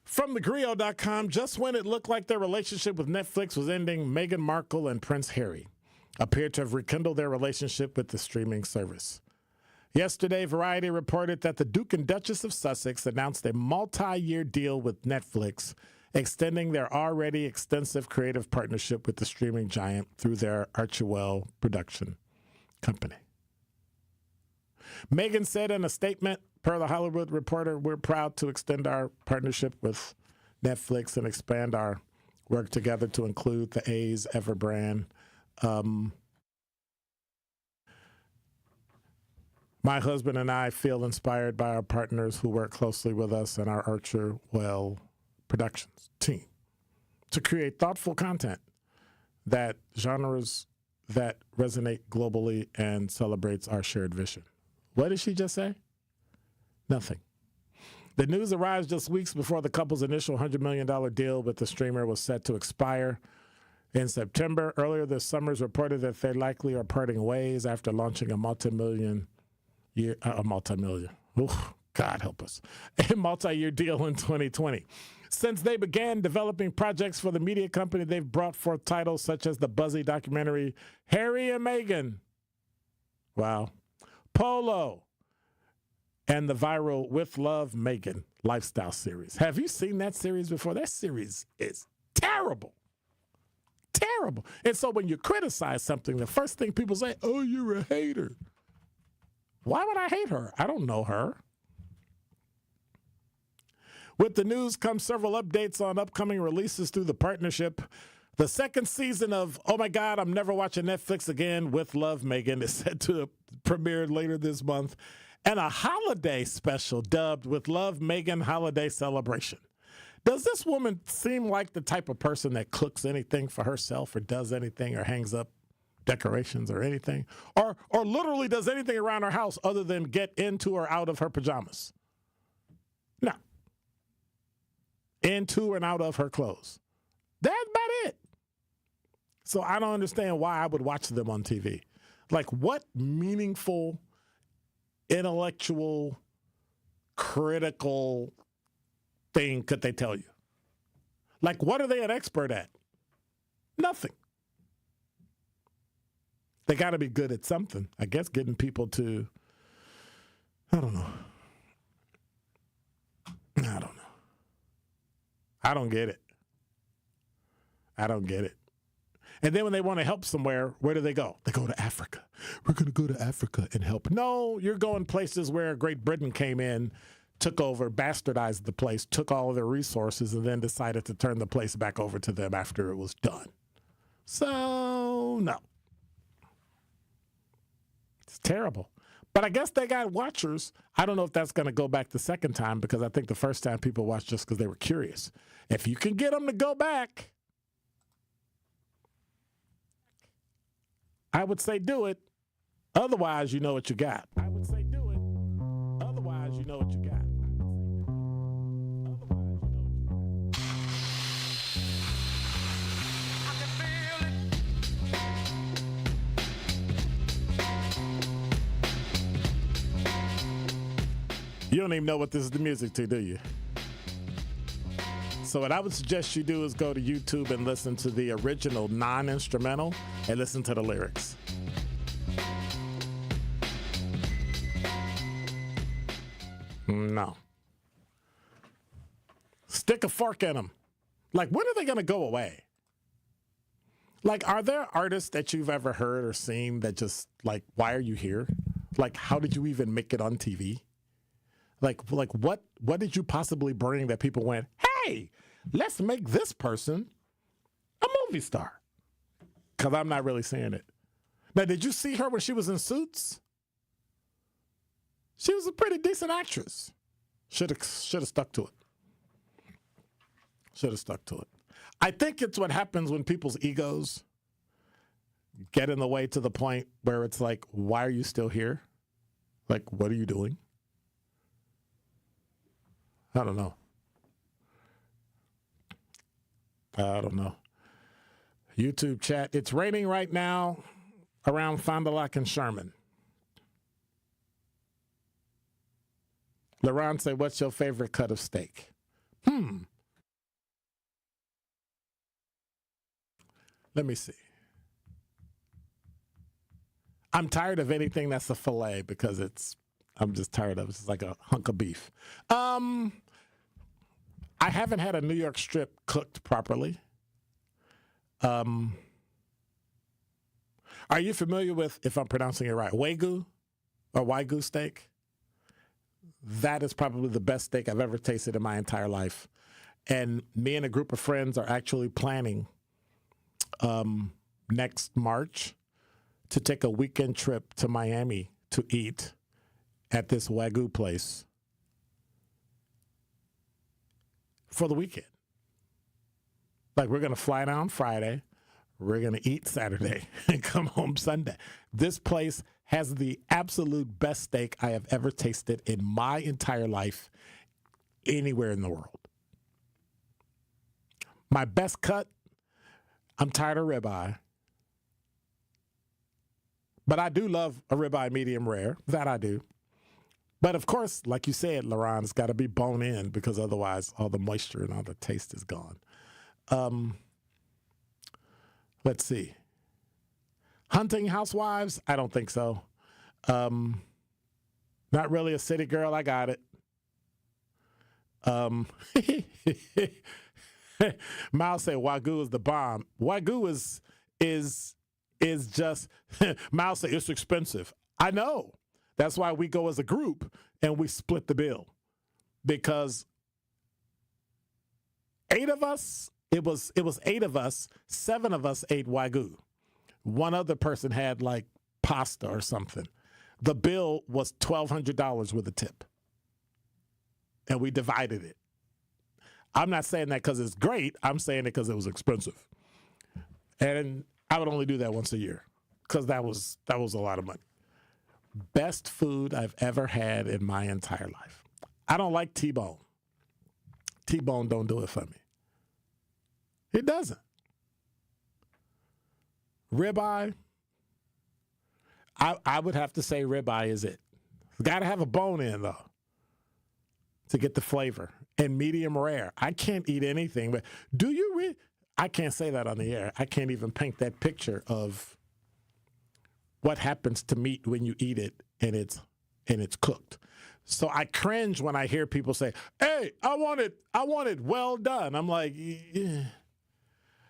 from thegrio.com, just when it looked like their relationship with Netflix was ending, Meghan Markle and Prince Harry appear to have rekindled their relationship with the streaming service. Yesterday, Variety reported that the Duke and Duchess of Sussex announced a multi-year deal with Netflix, extending their already extensive creative partnership with the streaming giant through their Archewell production company. Meghan said in a statement, per The Hollywood Reporter, we're proud to extend our partnership with Netflix and expand our work together to include the A's Ever brand. My husband and I feel inspired by our partners who work closely with us and our Archewell Productions team to create thoughtful content that genres that resonate globally and celebrates our shared vision. What did she just say? Nothing. The news arrives just weeks before the couple's initial $100 million deal with the streamer was set to expire in September. Earlier this summer, it's reported that they likely are parting ways after launching a multi-million, God help us, a multi-year deal in 2020. Since they began developing projects for the media company, they've brought forth titles such as the buzzy documentary Harry and Meghan, wow, Polo, and the viral With Love, Meghan lifestyle series. Have you seen that series before? That series is terrible. Terrible. And so when you criticize something, the first thing people say, oh, you're a hater. Why would I hate her? I don't know her. With the news come several updates on upcoming releases through the partnership. The second season of, oh my God, I'm never watching Netflix again, With Love, Meghan, is set to premiere later this month. And a holiday special dubbed With Love, Meghan Holiday Celebration. Does this woman seem like the type of person that cooks anything for herself or does anything or hangs up decorations or anything? Or literally does anything around her house other than get into or out of her pajamas? No. Into and out of her clothes. That's about it. So I don't understand why I would watch them on TV. Like, what meaningful, intellectual, critical thing could they tell you? Like, what are they an expert at? Nothing. They got to be good at something. I guess getting people to, I don't know. I don't get it. I don't get it. And then when they want to help somewhere, where do they go? They go to Africa. We're going to go to Africa and help. No, you're going places where Great Britain came in, took over, bastardized the place, took all of their resources, and then decided to turn the place back over to them after it was done. So, no. It's terrible. But I guess they got watchers. I don't know if that's going to go back the second time, because I think the first time people watched just because they were curious. If you can get them to go back, I would say do it. Otherwise, you know what you got. I would say do it. Otherwise, you know what you got. You don't even know what this is the music to, do you? So what I would suggest you do is go to YouTube and listen to the original non-instrumental and listen to the lyrics. No. Stick a fork in them. Like, when are they going to go away? Like, are there artists that you've ever heard or seen that just, like, why are you here? Like, how did you even make it on TV? Like what did you possibly bring that people went, hey, let's make this person a movie star? Because I'm not really seeing it. Now, did you see her when she was in Suits? She was a pretty decent actress. Should have stuck to it. Should have stuck to it. I think it's what happens when people's egos get in the way to the point where it's like, why are you still here? Like, what are you doing? I don't know. I don't know. YouTube chat. It's raining right now around Fond du Lac and Sherman. LaRon say, what's your favorite cut of steak? Let me see. I'm tired of anything that's a filet because I'm just tired of it. It's like a hunk of beef. I haven't had a New York strip cooked properly. Are you familiar with, if I'm pronouncing it right, Wagyu or Wagyu steak? That is probably the best steak I've ever tasted in my entire life. And me and a group of friends are actually planning next March to take a weekend trip to Miami to eat at this Wagyu place for the weekend. Like, we're going to fly down Friday, we're going to eat Saturday, and come home Sunday. This place has the absolute best steak I have ever tasted in my entire life anywhere in the world. My best cut, I'm tired of ribeye. But I do love a ribeye medium rare. That I do. But of course, like you said, LaRon, it's got to be bone in, because otherwise all the moisture and all the taste is gone. Let's see. Hunting housewives? I don't think so. Not really a city girl. I got it. Miles said Wagyu is the bomb. Wagyu is just, Miles said it's expensive. I know. That's why we go as a group and we split the bill, because 8 of us, it was 8 of us, 7 of us ate Wagyu. One other person had like pasta or something. The bill was $1,200 with a tip, and we divided it. I'm not saying that because it's great. I'm saying it because it was expensive, and I would only do that once a year because that was a lot of money. Best food I've ever had in my entire life. I don't like T-bone. T-bone don't do it for me. It doesn't. Ribeye, I would have to say ribeye is it. Got to have a bone in, though, to get the flavor. And medium rare. I can't eat anything, but do you I can't say that on the air. I can't even paint that picture of what happens to meat when you eat it and it's cooked. So I cringe when I hear people say, hey, I want it well done. I'm like, yeah.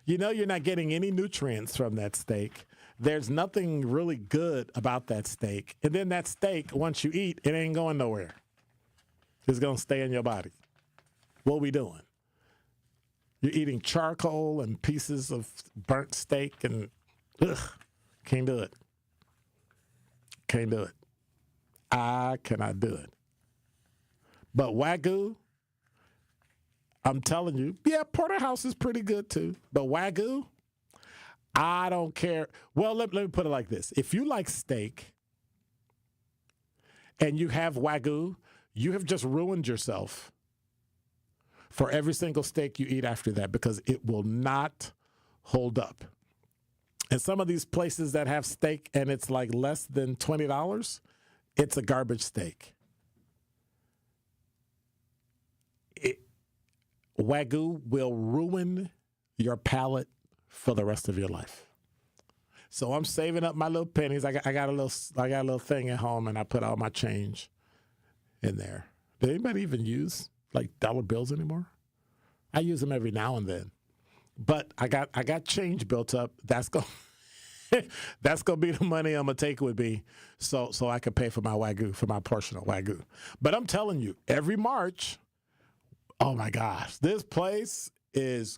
You know you're not getting any nutrients from that steak. There's nothing really good about that steak. And then that steak, once you eat, it ain't going nowhere. It's going to stay in your body. What are we doing? You're eating charcoal and pieces of burnt steak and, can't do it. Can't do it. I cannot do it. But Wagyu, I'm telling you, yeah, porterhouse is pretty good too. But Wagyu, I don't care. Well, let me put it like this. If you like steak and you have Wagyu, you have just ruined yourself for every single steak you eat after that because it will not hold up. And some of these places that have steak and it's like less than $20, it's a garbage steak. Wagyu will ruin your palate for the rest of your life. So I'm saving up my little pennies. I got a little thing at home, and I put all my change in there. Does anybody even use like dollar bills anymore? I use them every now and then, but I got change built up. That's gonna be the money I'm gonna take with me, so I can pay for my Wagyu, for my portion of Wagyu. But I'm telling you, every March. Oh, my gosh. This place is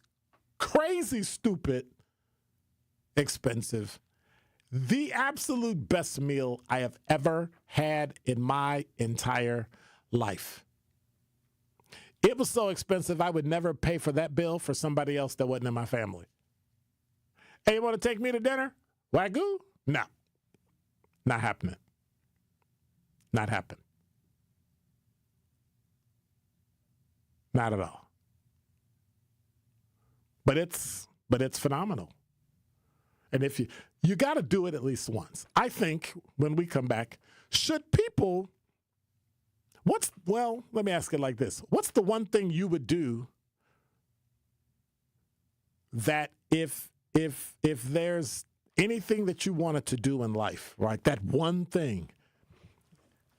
crazy, stupid, expensive. The absolute best meal I have ever had in my entire life. It was so expensive, I would never pay for that bill for somebody else that wasn't in my family. Hey, you want to take me to dinner? Wagyu? No. Not happening. Not happening. Not at all. But it's phenomenal. And if you got to do it at least once. I think when we come back, should people let me ask it like this. What's the one thing you would do that if there's anything that you wanted to do in life, right? That one thing.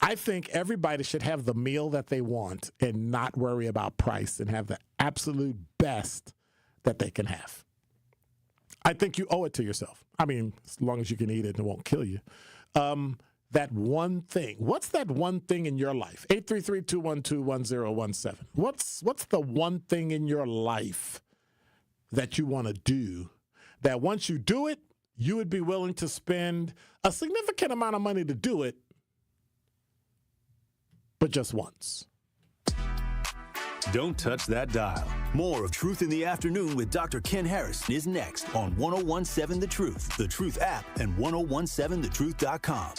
I think everybody should have the meal that they want and not worry about price and have the absolute best that they can have. I think you owe it to yourself. I mean, as long as you can eat it and it won't kill you. That one thing. What's that one thing in your life? 833-212-1017. What's the one thing in your life that you want to do that once you do it, you would be willing to spend a significant amount of money to do it, but just once. Don't touch that dial. More of Truth in the Afternoon with Dr. Ken Harris is next on 1017 The Truth, The Truth app, and 1017thetruth.com.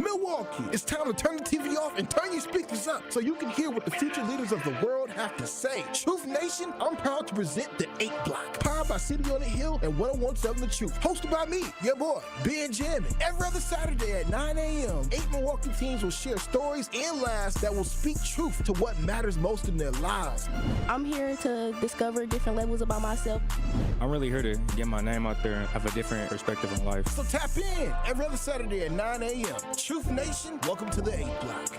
Milwaukee, it's time to turn the TV off and turn your speakers up so you can hear what the future leaders of the world have to say. Truth Nation, I'm proud to present the 8 Block, powered by City on the Hill and 1017 The Truth, hosted by me, your boy, Ben Jammin. Every other Saturday at 9 a.m., 8 Milwaukee teams will share stories and laughs that will speak truth to what matters most in their lives. I'm here to discover different levels about myself. I'm really here to get my name out there and have a different perspective on life. So tap in every other Saturday at 9 a.m. Truth Nation, welcome to the 8 Block.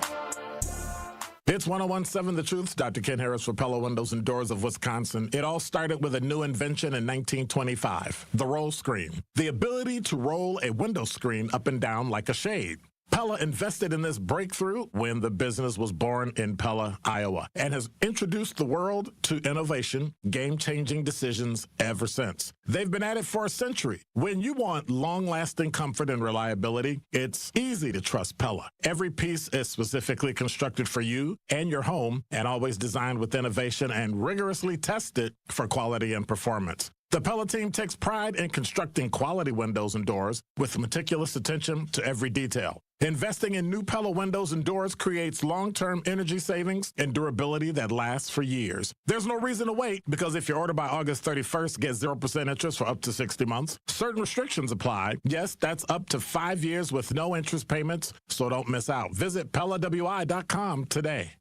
It's 1017 The Truth. Dr. Ken Harris for Pella Windows and Doors of Wisconsin. It all started with a new invention in 1925, the roll screen. The ability to roll a window screen up and down like a shade. Pella invested in this breakthrough when the business was born in Pella, Iowa, and has introduced the world to innovation, game-changing decisions ever since. They've been at it for a century. When you want long-lasting comfort and reliability, it's easy to trust Pella. Every piece is specifically constructed for you and your home and always designed with innovation and rigorously tested for quality and performance. The Pella team takes pride in constructing quality windows and doors with meticulous attention to every detail. Investing in new Pella windows and doors creates long-term energy savings and durability that lasts for years. There's no reason to wait because if you order by August 31st, get 0% interest for up to 60 months. Certain restrictions apply. Yes, that's up to 5 years with no interest payments, so don't miss out. Visit PellaWI.com today.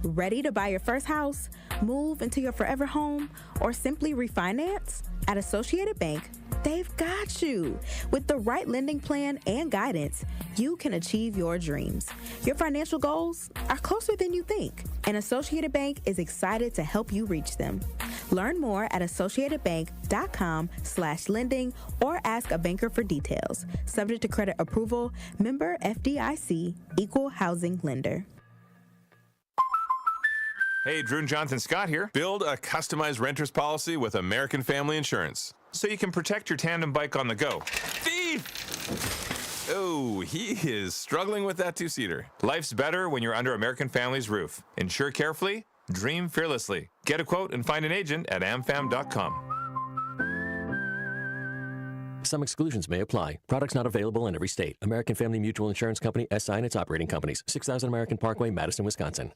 Ready to buy your first house, move into your forever home, or simply refinance? At Associated Bank, They've got you. With the right lending plan and guidance, you can achieve your dreams. Your financial goals are closer than you think, and Associated Bank is excited to help you reach them. Learn more at associatedbank.com/lending or ask a banker for details. Subject to credit approval, member FDIC, equal housing lender. Hey, Drew and Jonathan Scott here. Build a customized renter's policy with American Family Insurance so you can protect your tandem bike on the go. Thief! Oh, he is struggling with that two-seater. Life's better when you're under American Family's roof. Insure carefully, dream fearlessly. Get a quote and find an agent at amfam.com. Some exclusions may apply. Products not available in every state. American Family Mutual Insurance Company, SI and its operating companies. 6000 American Parkway, Madison, Wisconsin.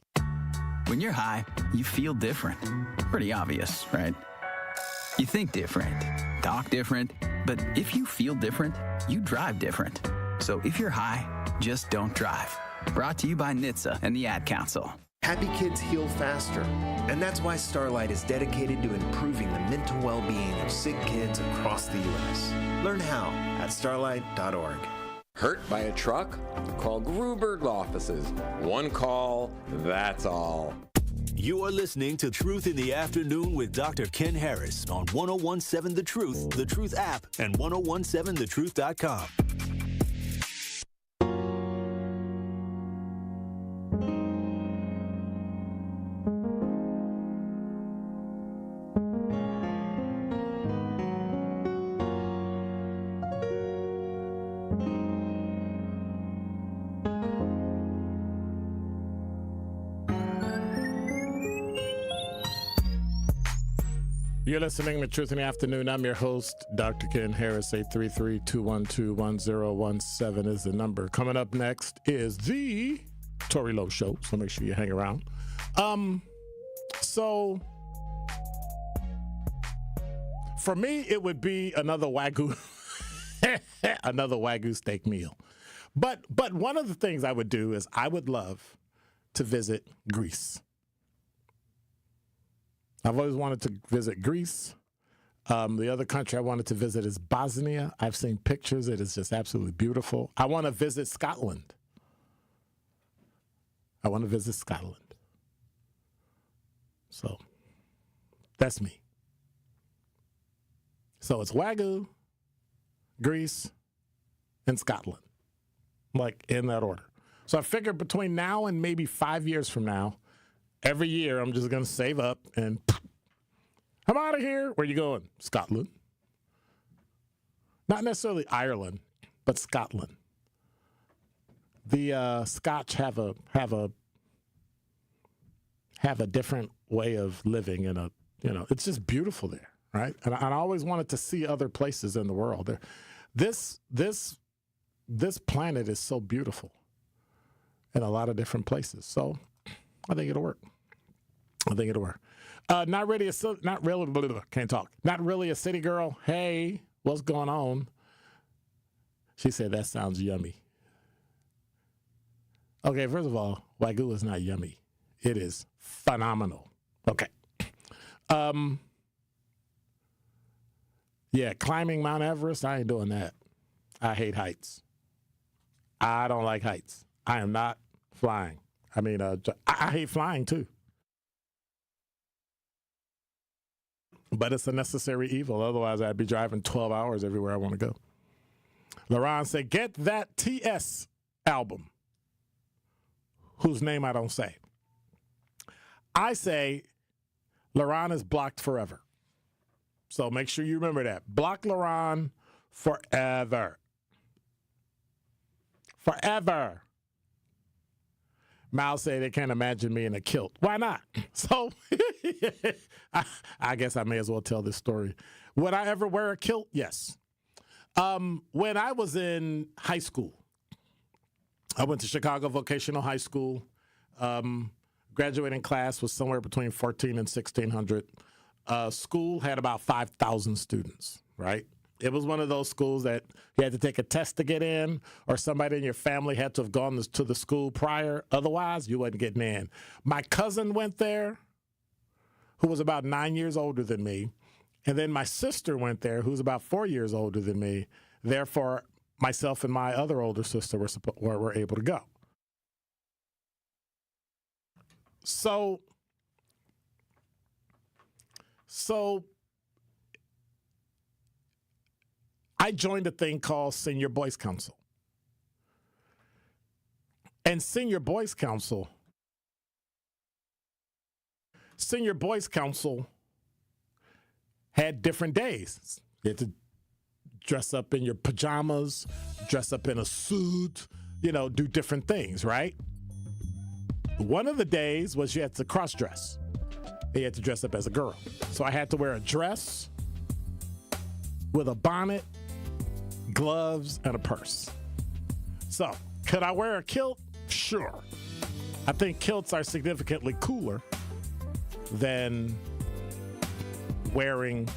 When you're high, you feel different. Pretty obvious, right? You think different, talk different, but if you feel different, you drive different. So if you're high, just don't drive. Brought to you by NHTSA and the Ad Council. Happy kids heal faster, and that's why Starlight is dedicated to improving the mental well-being of sick kids across the U.S. Learn how at starlight.org. Hurt by a truck? Call Gruberg offices. One call, that's all. You are listening to Truth in the Afternoon with Dr. Ken Harris on 1017 The Truth app, and 1017thetruth.com. You're listening to Truth in the Afternoon. I'm your host, Dr. Ken Harris. 833-212-1017 is the number. Coming up next is the Tory Lowe Show, so make sure you hang around. So for me, it would be another Wagyu, another Wagyu steak meal. But one of the things I would do is I would love to visit Greece. I've always wanted to visit Greece. The other country I wanted to visit is Bosnia. I've seen pictures. It is just absolutely beautiful. I want to visit Scotland. So that's me. So it's Wagyu, Greece, and Scotland, like in that order. So I figured between now and maybe 5 years from now, every year, I'm just going to save up and I'm out of here. Where you going? Scotland. Not necessarily Ireland, but Scotland. The Scotch have a different way of living, and it's just beautiful there, right? And I always wanted to see other places in the world. This planet is so beautiful in a lot of different places. So I think it'll work. Not really a city girl. Hey, what's going on? She said, that sounds yummy. Okay, first of all, Wagyu is not yummy. It is phenomenal. Okay. Yeah, climbing Mount Everest, I ain't doing that. I hate heights. I don't like heights. I am not flying. I mean, I hate flying too. But it's a necessary evil. Otherwise, I'd be driving 12 hours everywhere I want to go. LaRon said, get that TS album, whose name I don't say. I say, LaRon is blocked forever. So make sure you remember that. Block LaRon forever. Forever. Mal say they can't imagine me in a kilt. Why not? So I guess I may as well tell this story. Would I ever wear a kilt? Yes. When I was in high school, I went to Chicago Vocational High School. Graduating class was somewhere between 1,400 and 1,600. School had about 5,000 students, right? It was one of those schools that you had to take a test to get in, or somebody in your family had to have gone to the school prior. Otherwise, you wasn't getting in. My cousin went there, who was about 9 years older than me, And then my sister went there, who's about 4 years older than me. Therefore, myself and my other older sister were able to go. So I joined a thing called Senior Boys Council. And Senior Boys Council had different days. You had to dress up in your pajamas, dress up in a suit, do different things, right? One of the days was you had to cross-dress. You had to dress up as a girl. So I had to wear a dress with a bonnet, gloves, and a purse. So, could I wear a kilt? Sure. I think kilts are significantly cooler than wearing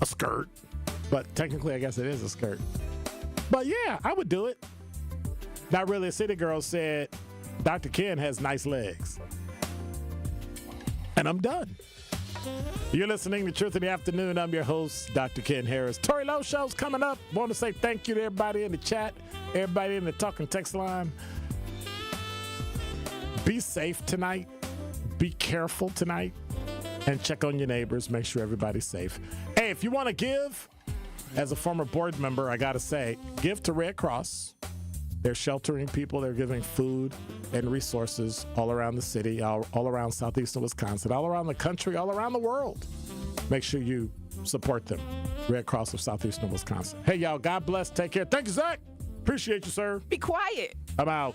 a skirt. But technically, I guess it is a skirt. But yeah, I would do it. Not Really a City Girl said, Dr. Ken has nice legs. And I'm done. You're listening to Truth in the Afternoon. I'm your host, Dr. Ken Harris. Tori Lowe Show's coming up. Want to say thank you to everybody in the chat, everybody in the talking text line. Be safe tonight. Be careful tonight. And check on your neighbors. Make sure everybody's safe. Hey, if you want to give, as a former board member, I got to say, give to Red Cross. They're sheltering people. They're giving food and resources all around the city, all around southeastern Wisconsin, all around the country, all around the world. Make sure you support them. Red Cross of southeastern Wisconsin. Hey, y'all. God bless. Take care. Thank you, Zach. Appreciate you, sir. Be quiet. I'm out.